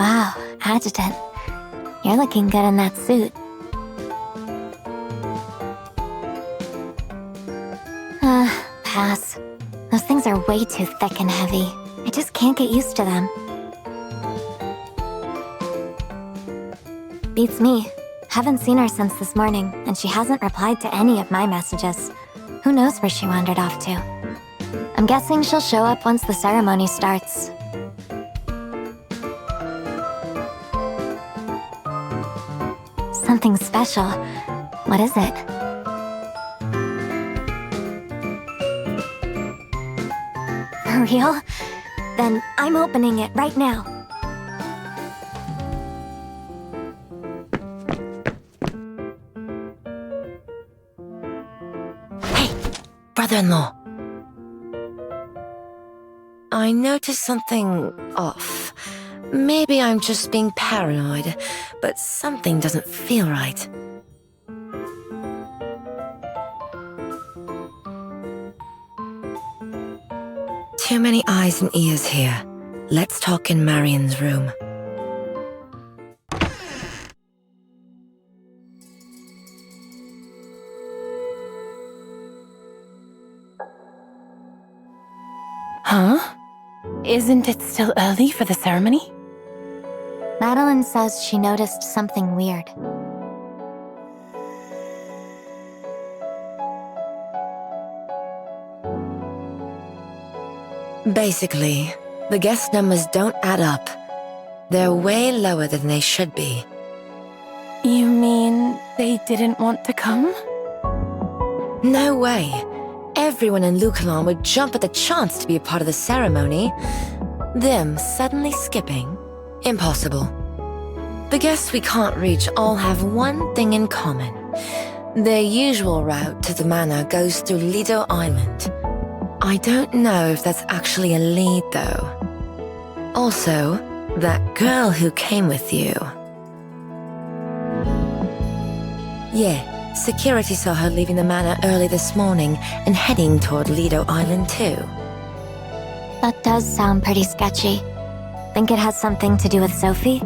Wow, Adjutant. You're looking good in that suit. Pass. Those things are way too thick and heavy. I just can't get used to them. Beats me. Haven't seen her since this morning, and she hasn't replied to any of my messages. Who knows where she wandered off to? I'm guessing she'll show up once the ceremony starts. Something special. What is it? For real? Then I'm opening it right now. Hey, brother-in-law. I noticed something off. Maybe I'm just being paranoid, but something doesn't feel right. Too many eyes and ears here. Let's talk in Marion's room. Huh? Isn't it still early for the ceremony? Madeline says she noticed something weird. Basically, the guest numbers don't add up. They're way lower than they should be. You mean they didn't want to come? No way. Everyone in Lucalan would jump at the chance to be a part of the ceremony. Them suddenly skipping? Impossible. The guests we can't reach all have one thing in common. Their usual route to the manor goes through Lido Island. I don't know if that's actually a lead, though. Also, that girl who came with you. Yeah, security saw her leaving the manor early this morning and heading toward Lido Island, too. That does sound pretty sketchy. Think it has something to do with Sophie?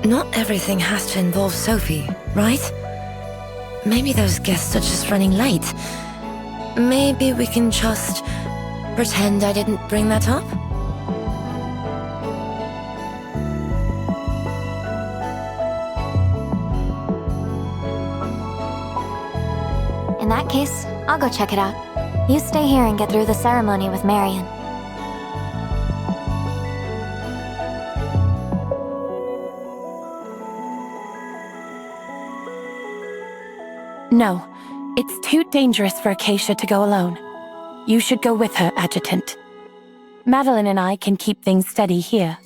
Not everything has to involve Sophie, right? Maybe those guests are just running late. Maybe we can just pretend I didn't bring that up? In that case, I'll go check it out. You stay here and get through the ceremony with Marion. No, it's too dangerous for Acacia to go alone. You should go with her, Adjutant. Madeline and I can keep things steady here.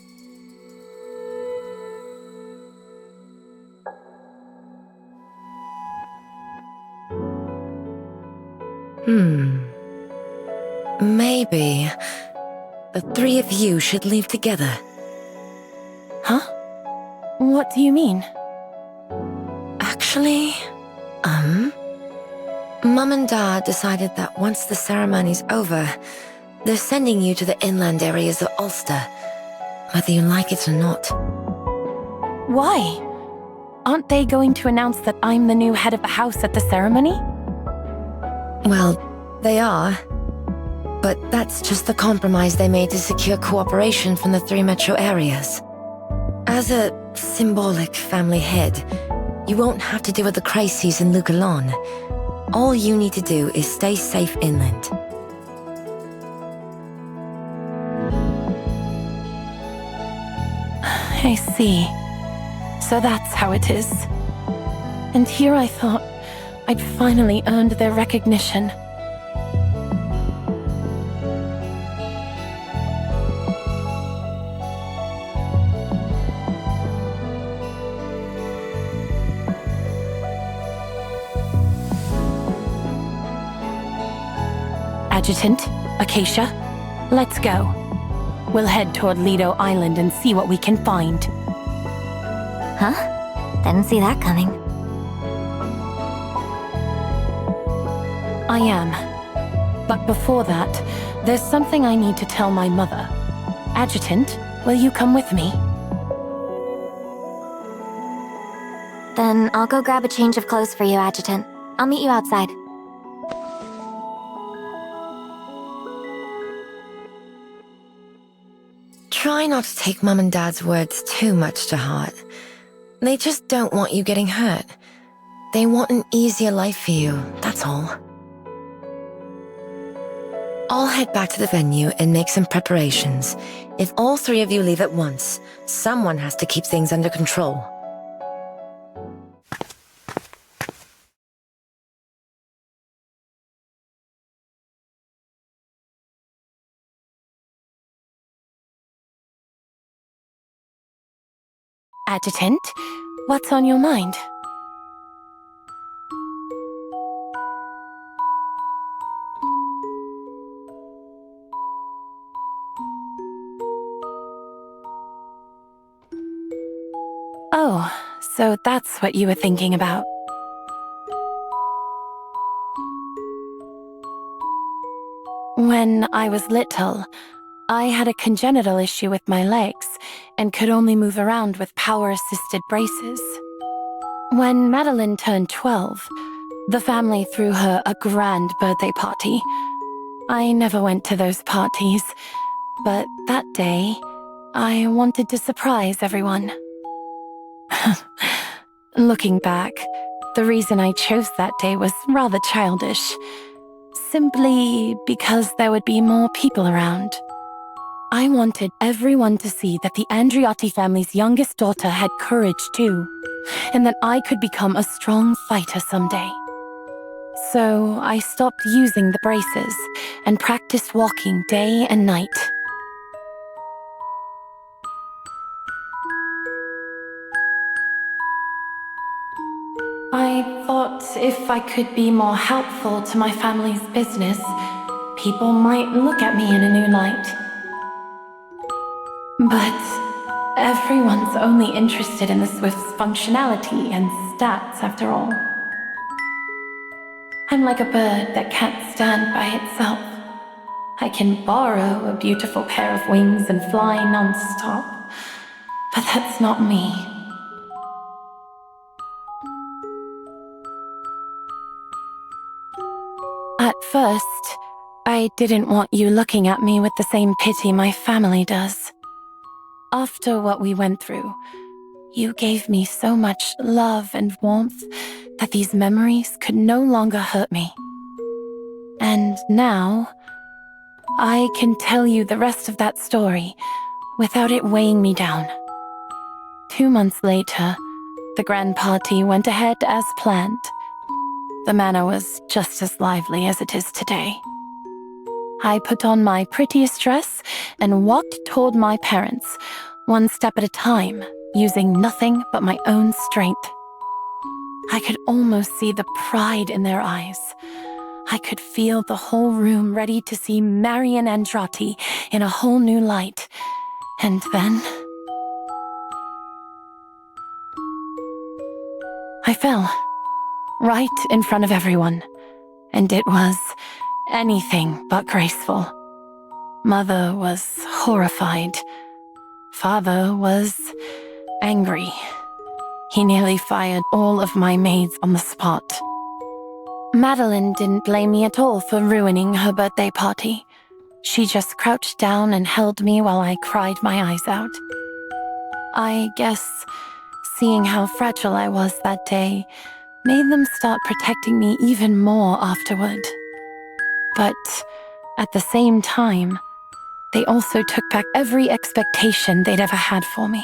Maybe the three of you should leave together. Huh? What do you mean? Actually, Mum and Dad decided that once the ceremony's over, they're sending you to the inland areas of Ulster, whether you like it or not. Why? Aren't they going to announce that I'm the new head of the house at the ceremony? Well, they are. But that's just the compromise they made to secure cooperation from the 3 metro areas. As a symbolic family head, you won't have to deal with the crises in Lucalan. All you need to do is stay safe inland. I see. So that's how it is. And here I thought I'd finally earned their recognition. Adjutant, Acacia, let's go. We'll head toward Lido Island and see what we can find. Huh? Didn't see that coming. I am. But before that, there's something I need to tell my mother. Adjutant, will you come with me? Then I'll go grab a change of clothes for you, Adjutant. I'll meet you outside. Try not to take Mum and Dad's words too much to heart. They just don't want you getting hurt. They want an easier life for you, that's all. I'll head back to the venue and make some preparations. If all three of you leave at once, someone has to keep things under control. Adjutant, what's on your mind? Oh, so that's what you were thinking about. When I was little, I had a congenital issue with my legs and could only move around with power-assisted braces. When Madeline turned 12, the family threw her a grand birthday party. I never went to those parties, but that day, I wanted to surprise everyone. Looking back, the reason I chose that day was rather childish. Simply because there would be more people around. I wanted everyone to see that the Andriotti family's youngest daughter had courage too, and that I could become a strong fighter someday. So I stopped using the braces and practiced walking day and night. I thought if I could be more helpful to my family's business, people might look at me in a new light. But everyone's only interested in the Swift's functionality and stats, after all. I'm like a bird that can't stand by itself. I can borrow a beautiful pair of wings and fly non-stop, but that's not me. At first, I didn't want you looking at me with the same pity my family does. After what we went through, you gave me so much love and warmth that these memories could no longer hurt me. And now, I can tell you the rest of that story without it weighing me down. 2 months later, the grand party went ahead as planned. The manor was just as lively as it is today. I put on my prettiest dress and walked toward my parents, one step at a time, using nothing but my own strength. I could almost see the pride in their eyes. I could feel the whole room ready to see Marian Androtti in a whole new light. And then I fell, right in front of everyone, and it was anything but graceful. Mother was horrified. Father was angry. He nearly fired all of my maids on the spot. Madeline didn't blame me at all for ruining her birthday party. She just crouched down and held me while I cried my eyes out. I guess seeing how fragile I was that day made them start protecting me even more afterward. But at the same time, they also took back every expectation they'd ever had for me.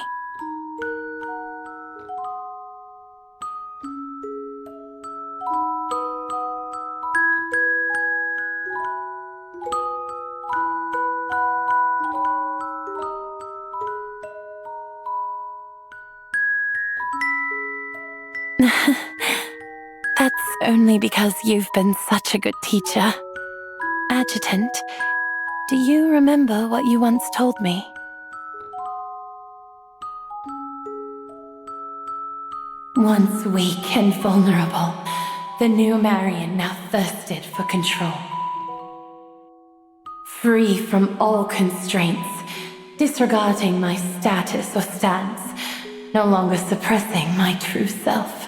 That's only because you've been such a good teacher. Adjutant, do you remember what you once told me? Once weak and vulnerable, the new Marian now thirsted for control. free from all constraints, disregarding my status or stance, no longer suppressing my true self.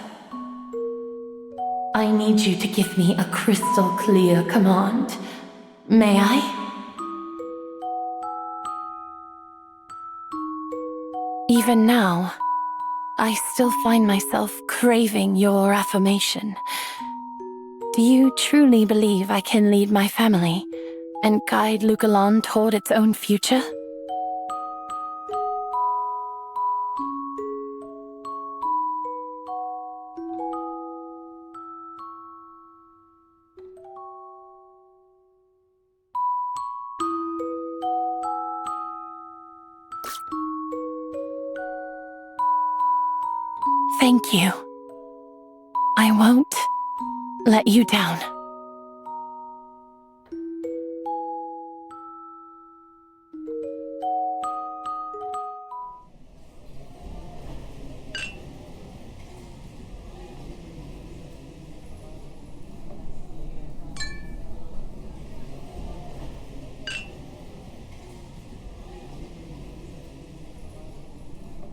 I need you to give me a crystal clear command. May I? Even now, I still find myself craving your affirmation. Do you truly believe I can lead my family and guide Lukalon toward its own future? Thank you. I won't let you down.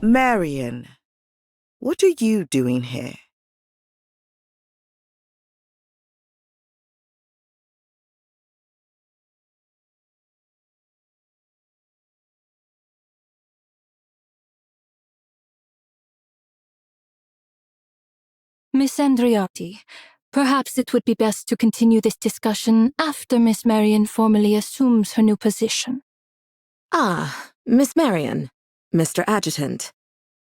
Marion, what are you doing here? Miss Andreotti, perhaps it would be best to continue this discussion after Miss Marion formally assumes her new position. Ah, Miss Marion, Mr. Adjutant.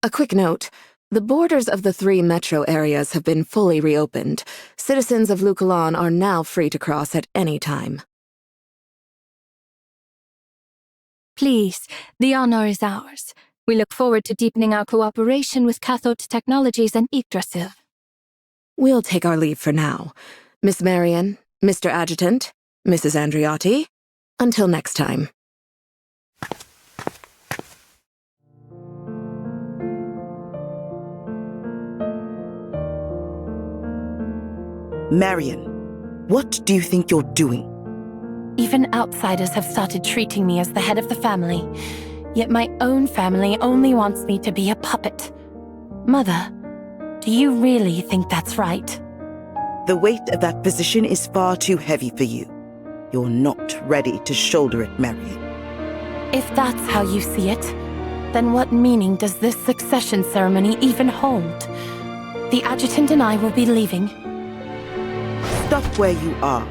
A quick note. The borders of the 3 metro areas have been fully reopened. Citizens of Lukalon are now free to cross at any time. Please, the honor is ours. We look forward to deepening our cooperation with Cathode Technologies and Yggdrasil. We'll take our leave for now. Miss Marion, Mr. Adjutant, Mrs. Andreotti, until next time. Marion, what do you think you're doing? Even outsiders have started treating me as the head of the family, yet my own family only wants me to be a puppet. Mother, do you really think that's right? The weight of that position is far too heavy for you. You're not ready to shoulder it, Marion. If that's how you see it, then what meaning does this succession ceremony even hold? The adjutant and I will be leaving. Stop where you are.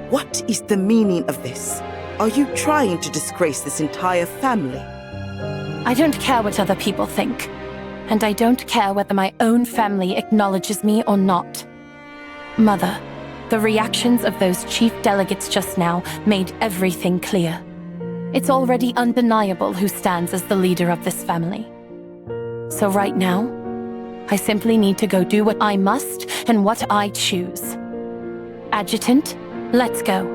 What is the meaning of this? Are you trying to disgrace this entire family? I don't care what other people think. And I don't care whether my own family acknowledges me or not. Mother, the reactions of those chief delegates just now made everything clear. It's already undeniable who stands as the leader of this family. So right now, I simply need to go do what I must and what I choose. Adjutant, let's go.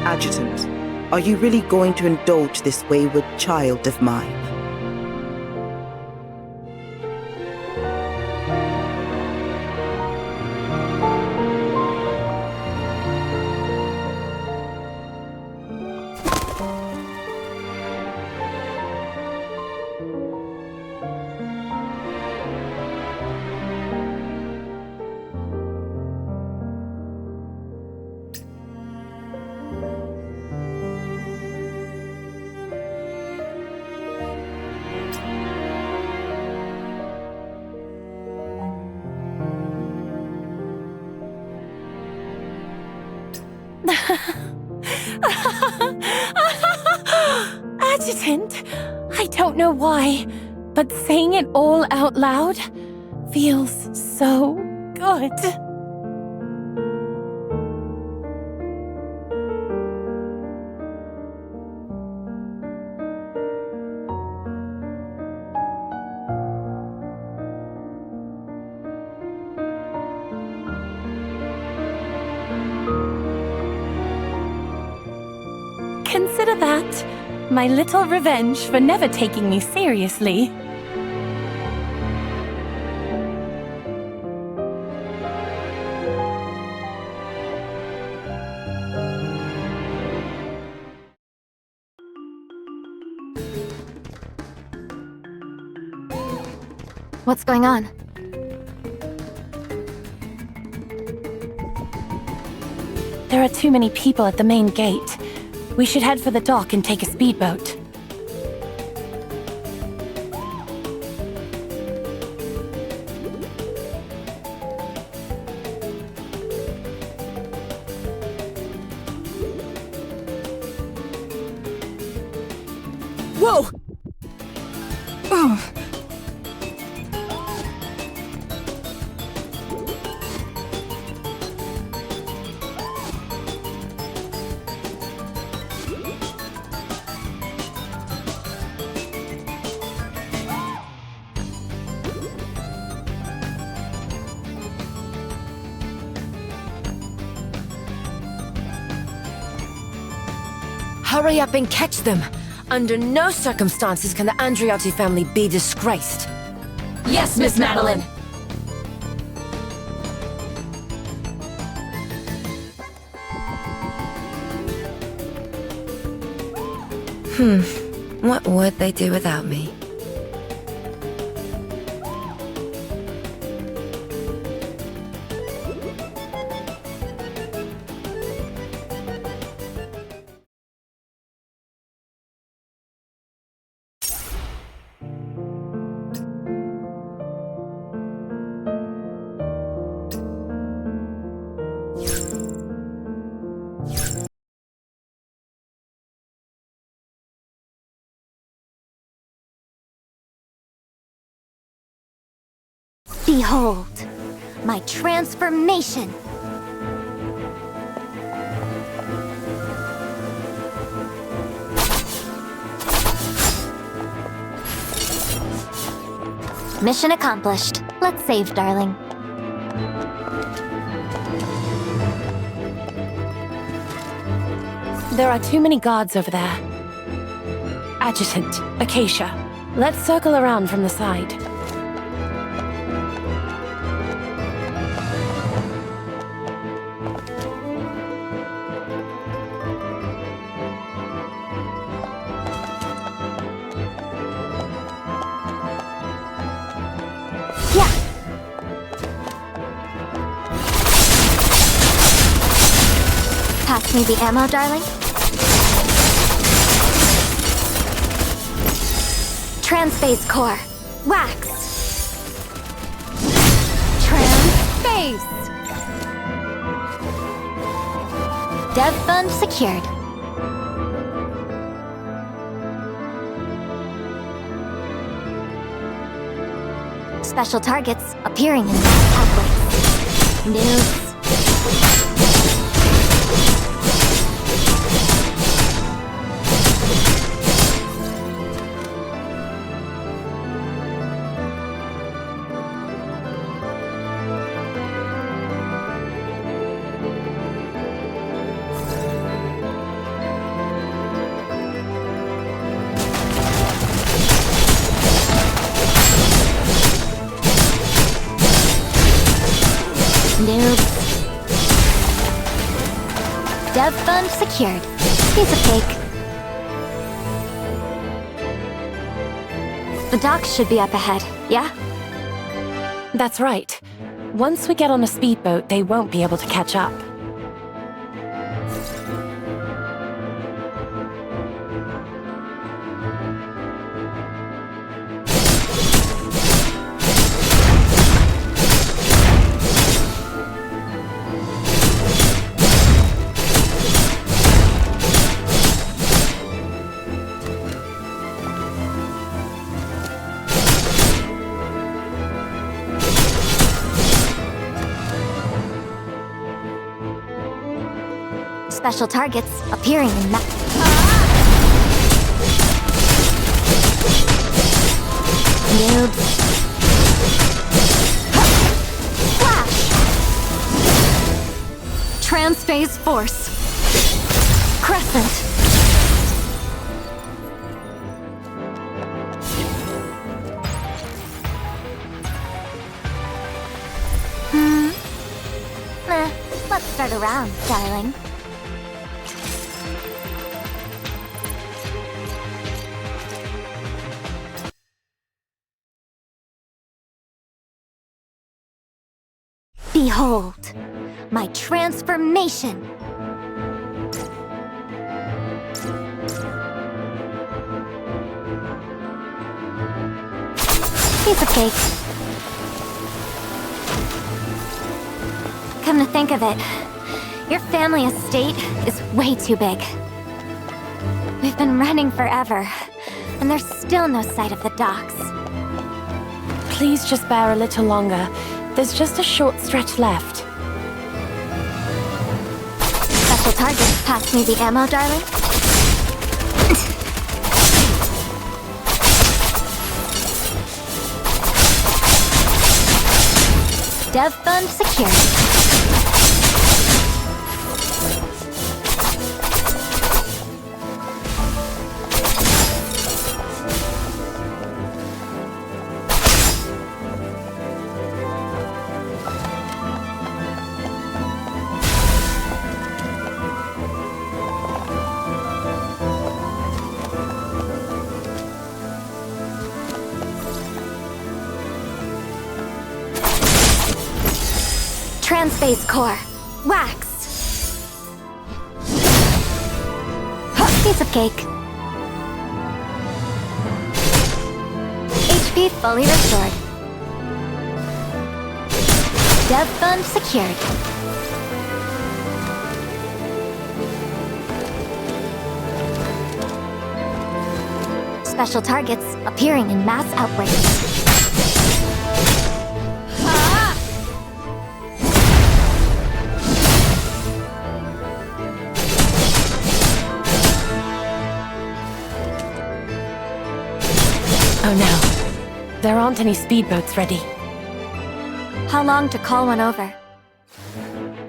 Adjutant, are you really going to indulge this wayward child of mine? Adjutant, I don't know why, but saying it all out loud feels so good. Consider that my little revenge for never taking me seriously. What's going on? There are too many people at the main gate. We should head for the dock and take a speedboat. Whoa! Oh. Hurry up and catch them! Under no circumstances can the Andriotti family be disgraced. Yes, Miss Madeline! What would they do without me? Behold, my transformation! Mission accomplished. Let's save, darling. There are too many guards over there. Adjutant, Acacia. Let's circle around from the side. Pass me the ammo, darling. Transphase core. Wax. Transphase. Dev fund secured. Special targets appearing in pathways. Noobs. Noobs. Dev fund secured. Piece of cake. The docks should be up ahead, yeah? That's right. Once we get on a speedboat, they won't be able to catch up. Special targets appearing in map. Noobs. Flash! Transphase force. Crescent. Let's start around, darling. Behold, my transformation! Piece of cake. Come to think of it, your family estate is way too big. We've been running forever, and there's still no sight of the docks. Please just bear a little longer. There's just a short stretch left. Special target, pass me the ammo, darling. Dev fund secured. Transphase core. Wax. Piece of cake. HP fully restored. Dev fund secured. Special targets appearing in mass outbreaks. Oh no. There aren't any speedboats ready. How long to call one over?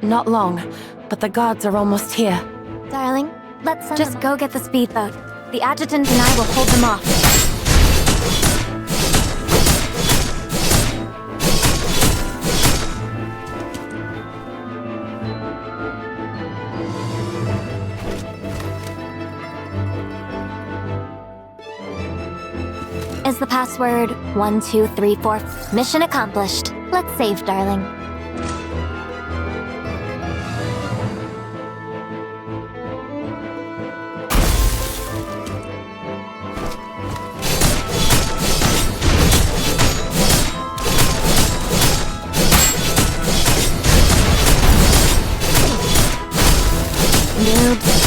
Not long, but the guards are almost here. Darling, let's just go get the speedboat. The adjutant and I will hold them off. Is the password 1234? Mission accomplished. Let's save, darling. Noobs.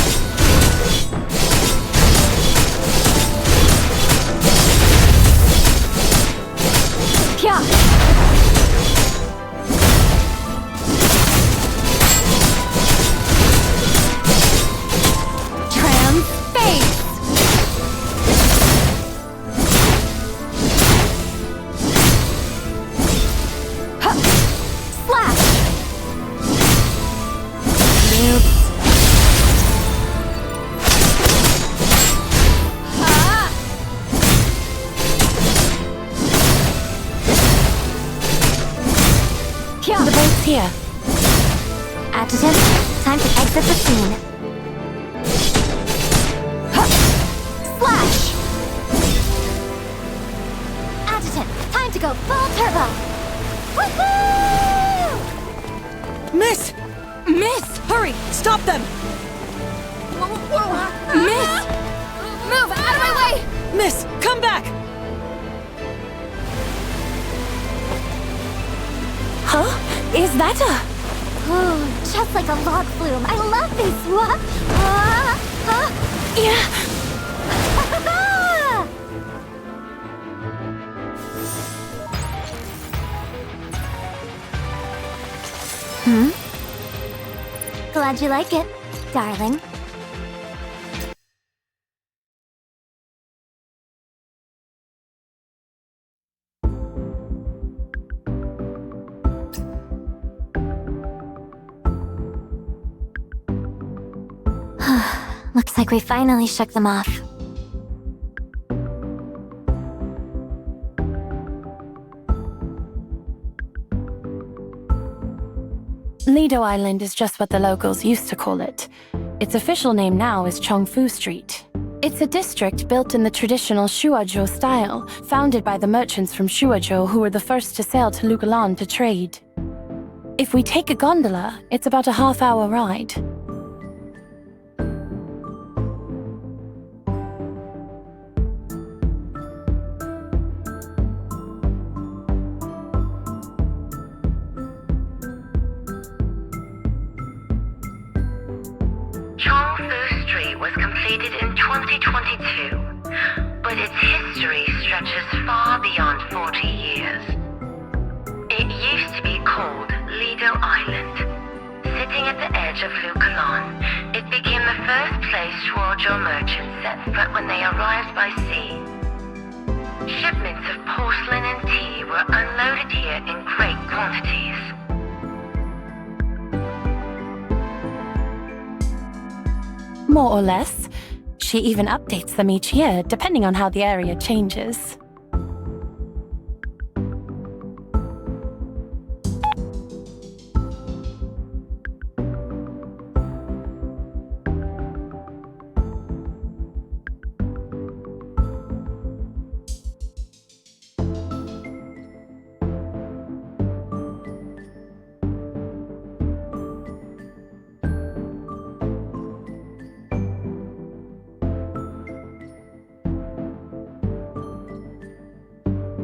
The boat's here. Adjutant, time to exit the scene. Slash! Adjutant, time to go full turbo! Woohoo! Miss! Miss! Hurry! Stop them! Miss! Move out of my way! Miss, come back! Huh? Is that a... Ooh, just like a log flume. I love this. Yeah. Glad you like it, darling. Looks like we finally shook them off. Lido Island is just what the locals used to call it. Its official name now is Chongfu Street. It's a district built in the traditional Shuazhou style, founded by the merchants from Shuazhou who were the first to sail to Lugalan to trade. If we take a gondola, it's about a half-hour ride. Chongfu Street was completed in 2022, but its history stretches far beyond 40 years. It used to be called Lido Island. Sitting at the edge of Lukalon, it became the first place Shuozhou merchants set foot when they arrived by sea. Shipments of porcelain and tea were unloaded here in great quantities. More or less. She even updates them each year, depending on how the area changes.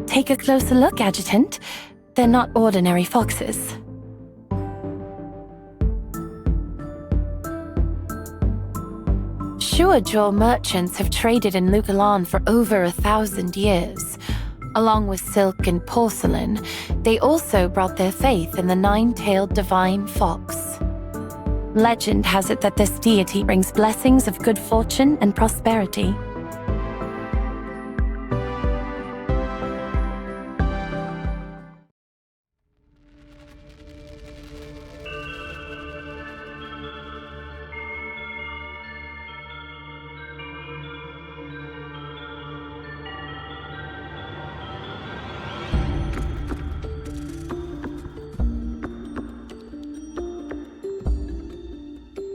Take a closer look, Adjutant. They're not ordinary foxes. Shuozhou merchants have traded in Lukalon for over 1,000 years. Along with silk and porcelain, they also brought their faith in the nine-tailed divine fox. Legend has it that this deity brings blessings of good fortune and prosperity.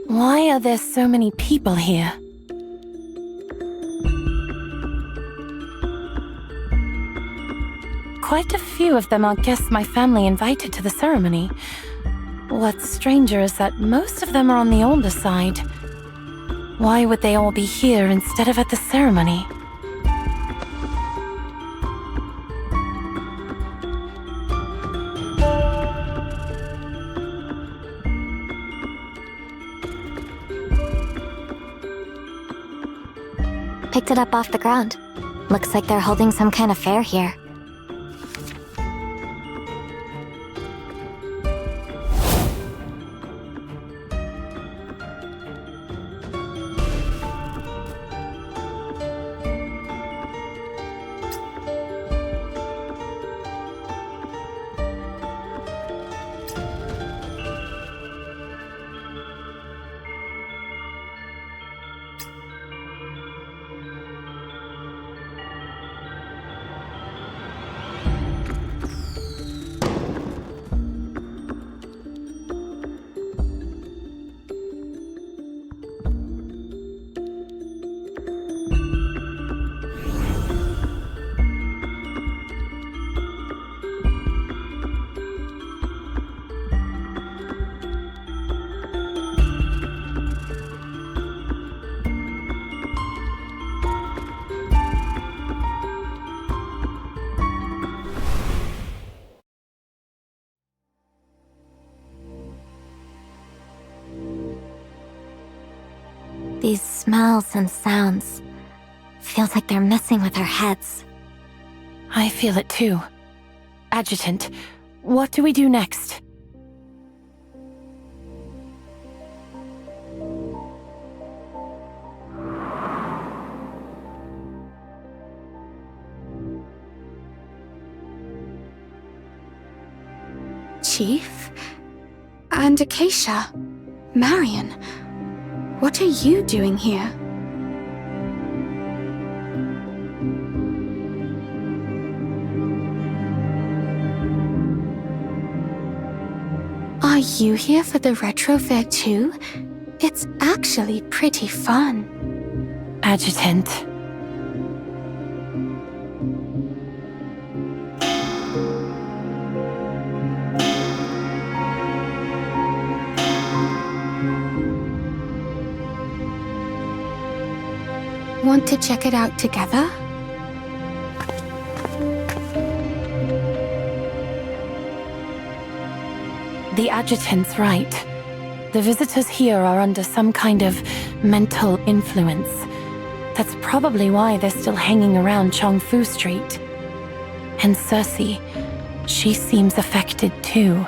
Why are there so many people here? Quite a few of them are guests my family invited to the ceremony. What's stranger is that most of them are on the older side. Why would they all be here instead of at the ceremony? Picked it up off the ground. Looks like they're holding some kind of fair here. These smells and sounds. Feels like they're messing with our heads. I feel it too. Adjutant, what do we do next? Chief? And Acacia? Marion? What are you doing here? Are you here for the retro fair too? It's actually pretty fun. Adjutant. Want to check it out together? The adjutant's right. The visitors here are under some kind of mental influence. That's probably why they're still hanging around Chongfu Street. And Cersei, she seems affected too.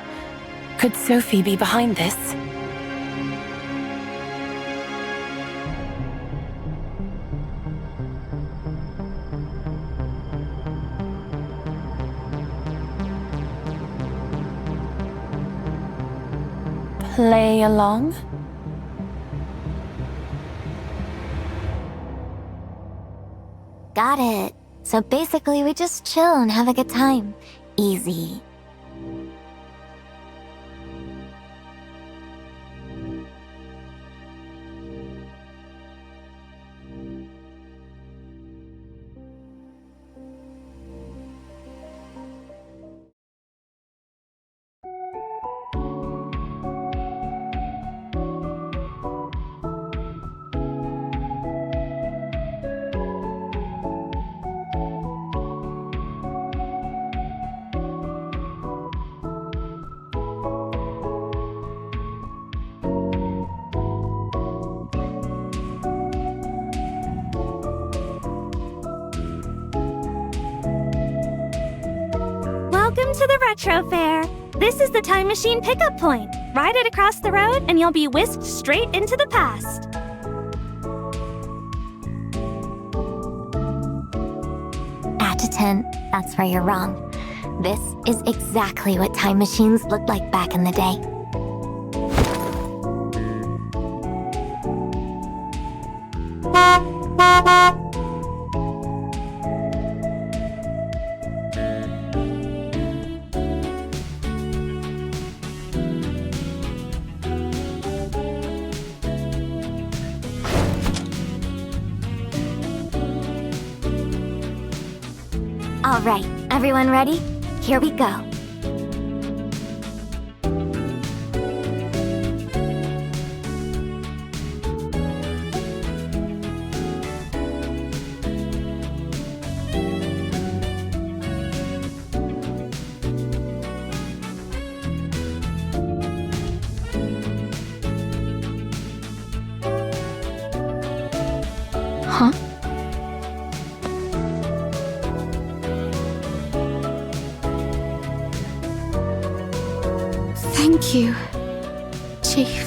Could Sophie be behind this? Play along? Got it. So basically, we just chill and have a good time. Easy. Welcome to the Retro Fair. This is the time machine pickup point. Ride it across the road and you'll be whisked straight into the past. Adjutant, that's where you're wrong. This is exactly what time machines looked like back in the day. All right, everyone ready? Here we go. Huh? Thank you, Chief.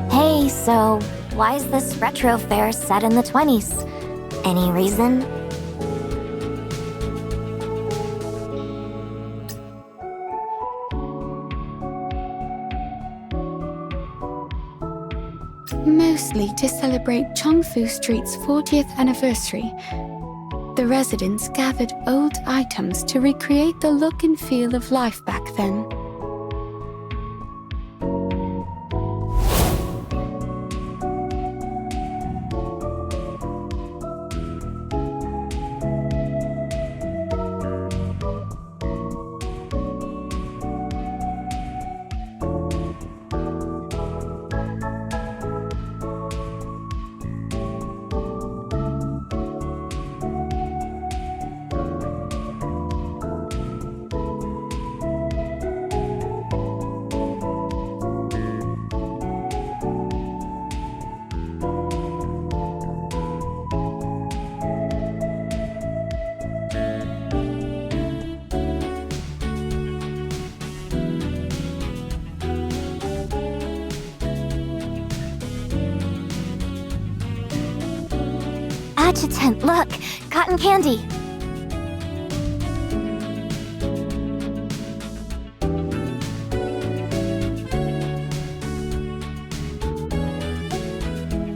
Hey, so why is this retro fair set in the 20s? Any reason? Mostly to celebrate Chongfu Street's 40th anniversary. The residents gathered old items to recreate the look and feel of life back then. Adjutant, look! Cotton candy!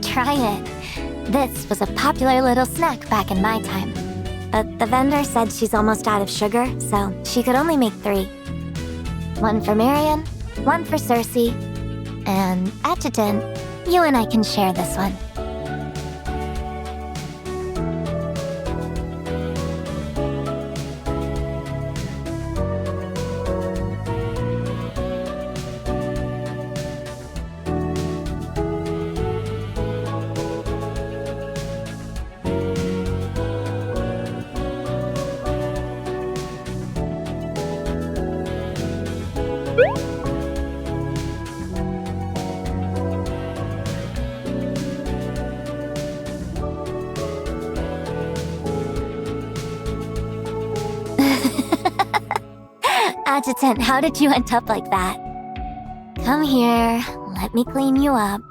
Try it. This was a popular little snack back in my time. But the vendor said she's almost out of sugar, so she could only make 3. One for Marion, one for Cersei, and Adjutant, you and I can share this one. Adjutant, how did you end up like that? Come here, let me clean you up.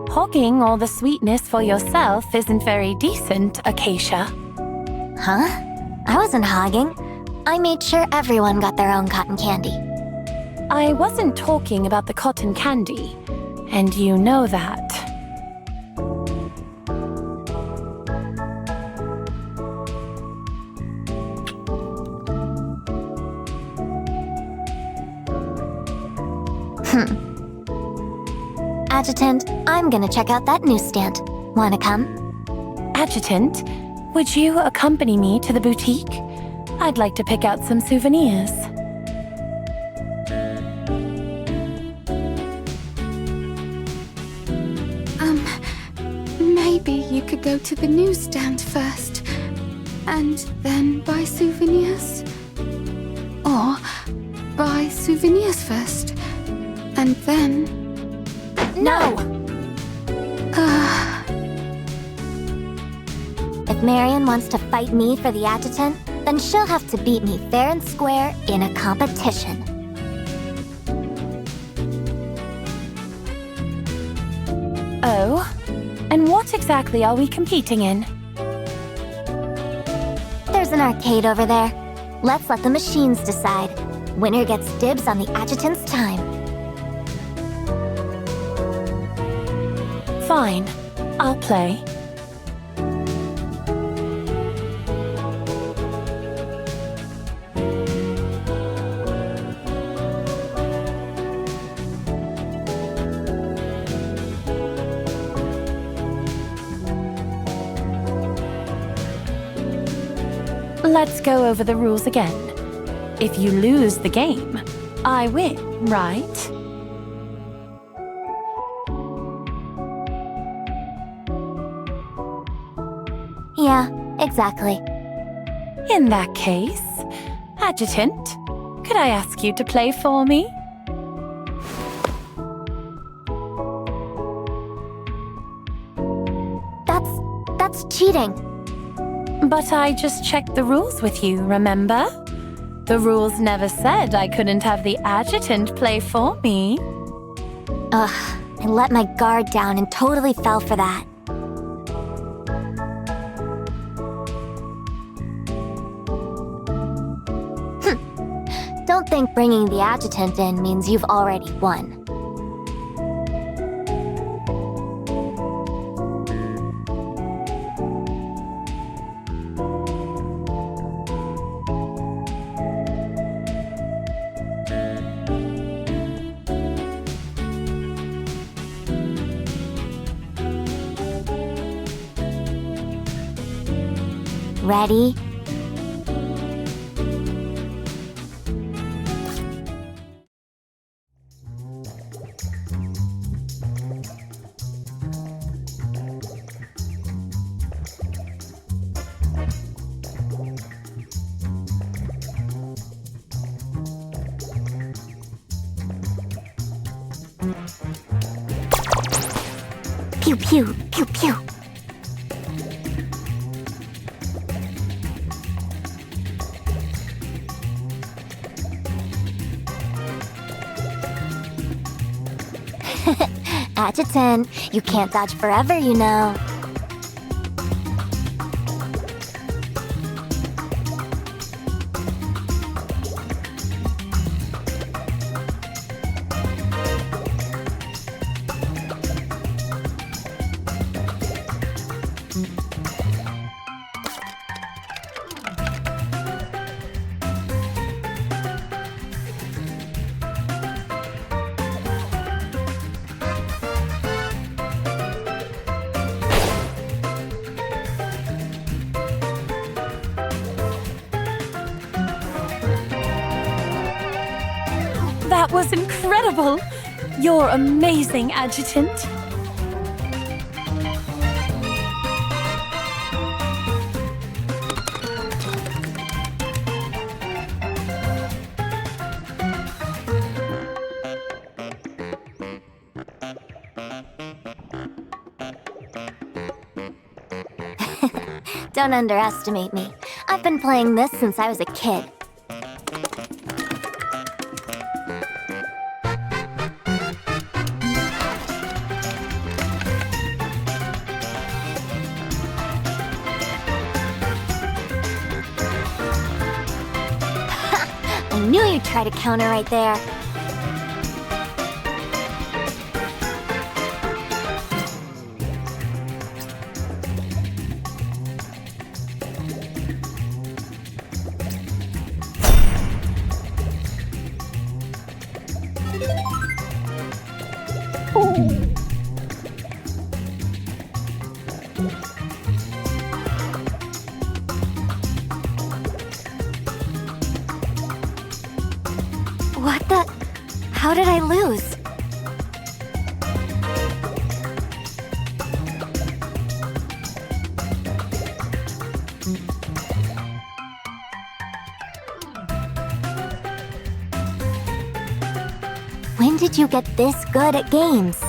Hogging all the sweetness for yourself isn't very decent, Acacia. Huh? I wasn't hogging. I made sure everyone got their own cotton candy. I wasn't talking about the cotton candy, and you know that. Adjutant, I'm gonna check out that newsstand. Wanna come? Adjutant, would you accompany me to the boutique? I'd like to pick out some souvenirs. Maybe you could go to the newsstand first, and then buy souvenirs? Or buy souvenirs first, and then... No! If Marion wants to fight me for the adjutant, then she'll have to beat me fair and square in a competition. Oh? And what exactly are we competing in? There's an arcade over there. Let's let the machines decide. Winner gets dibs on the adjutant's time. Fine. I'll play. Let's go over the rules again. If you lose the game, I win, right? Yeah, exactly. In that case, Adjutant, could I ask you to play for me? That's cheating. But I just checked the rules with you, remember? The rules never said I couldn't have the Adjutant play for me. Ugh, I let my guard down and totally fell for that. Don't think bringing the adjutant in means you've already won. Ready? Pew pew, pew pew. Adjutant, you can't dodge forever, you know. That was incredible! You're amazing, Adjutant. Don't underestimate me. I've been playing this since I was a kid. I knew you'd try to counter right there. What the? How did I lose? When did you get this good at games?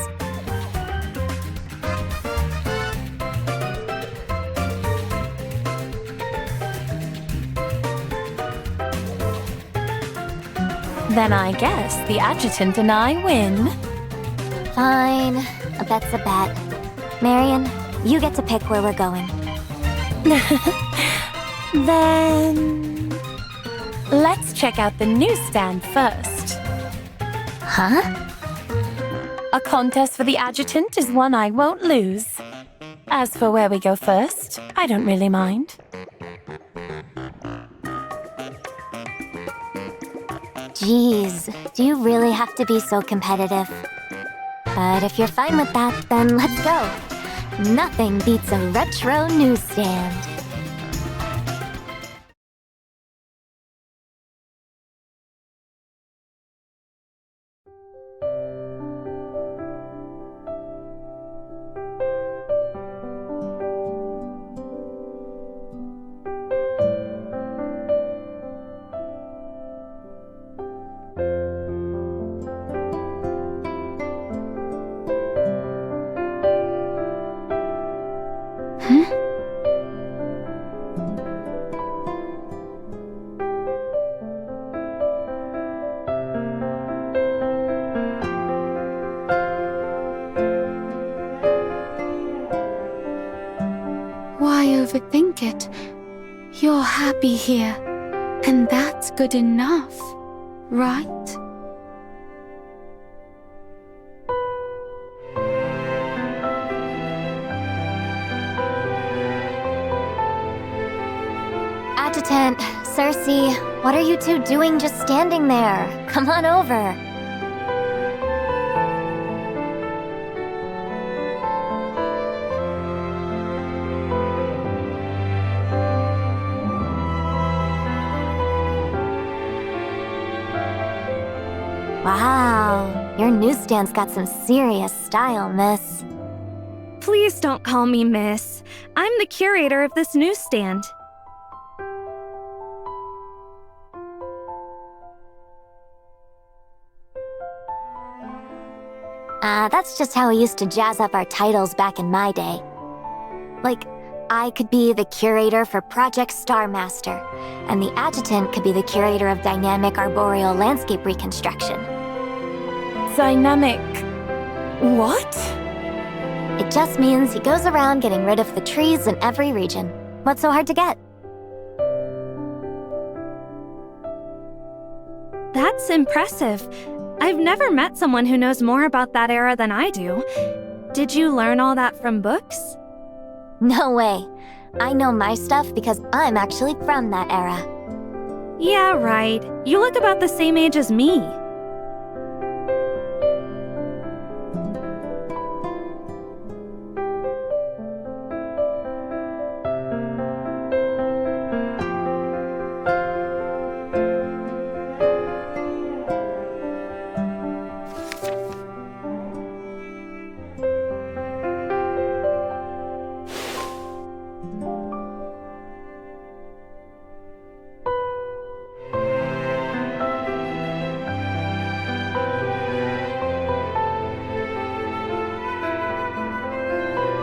Then I guess the adjutant and I win. Fine, a bet's a bet. Marion, you get to pick where we're going. Then... let's check out the newsstand first. Huh? A contest for the adjutant is one I won't lose. As for where we go first, I don't really mind. Jeez, do you really have to be so competitive? But if you're fine with that, then let's go. Nothing beats a retro newsstand. Why overthink it? You're happy here, and that's good enough, right? Adjutant, Cersei, what are you two doing just standing there? Come on over. Wow, your newsstand's got some serious style, miss. Please don't call me miss. I'm the curator of this newsstand. That's just how we used to jazz up our titles back in my day. Like, I could be the curator for Project Star Master, and the adjutant could be the curator of dynamic arboreal landscape reconstruction. Dynamic... what? It just means he goes around getting rid of the trees in every region. What's so hard to get? That's impressive. I've never met someone who knows more about that era than I do. Did you learn all that from books? No way. I know my stuff because I'm actually from that era. Yeah, right. You look about the same age as me.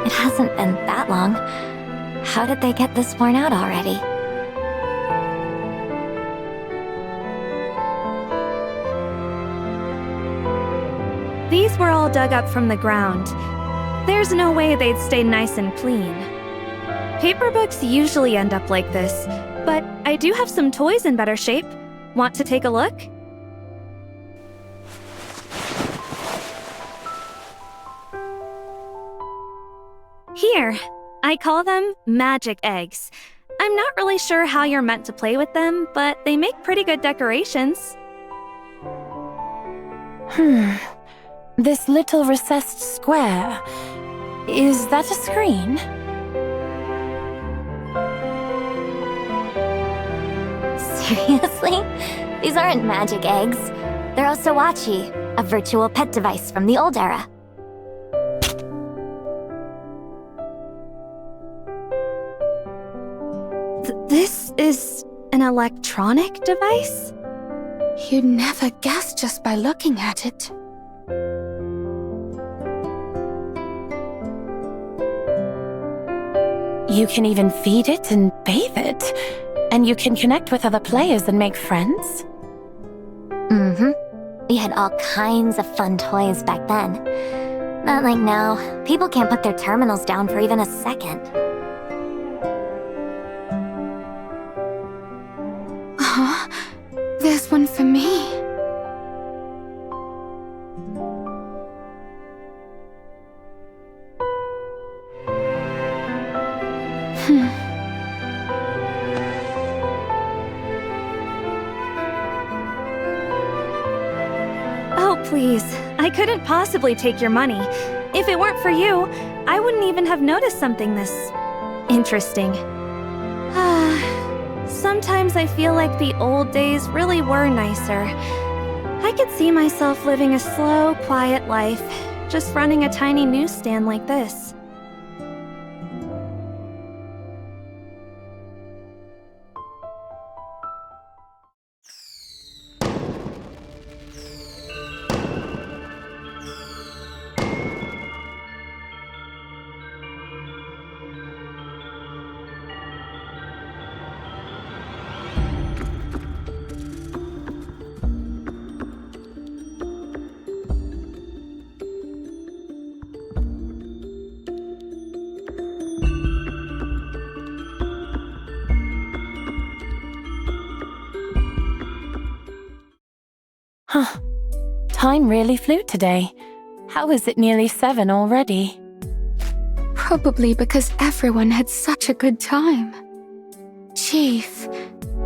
It hasn't been that long. How did they get this worn out already? These were all dug up from the ground. There's no way they'd stay nice and clean. Paper books usually end up like this, but I do have some toys in better shape. Want to take a look? Here, I call them magic eggs. I'm not really sure how you're meant to play with them, but they make pretty good decorations. This little recessed square. Is that a screen? Seriously? These aren't magic eggs. They're Osawachi, a virtual pet device from the old era. This is an electronic device? You'd never guess just by looking at it. You can even feed it and bathe it. And you can connect with other players and make friends. We had all kinds of fun toys back then. Not like now. People can't put their terminals down for even a second. Huh? There's one for me. Oh, please. I couldn't possibly take your money. If it weren't for you, I wouldn't even have noticed something this interesting. Sometimes I feel like the old days really were nicer. I could see myself living a slow, quiet life, just running a tiny newsstand like this. Huh. Time really flew today. How is it nearly 7 already? Probably because everyone had such a good time. Chief,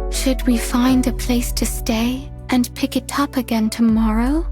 should we find a place to stay and pick it up again tomorrow?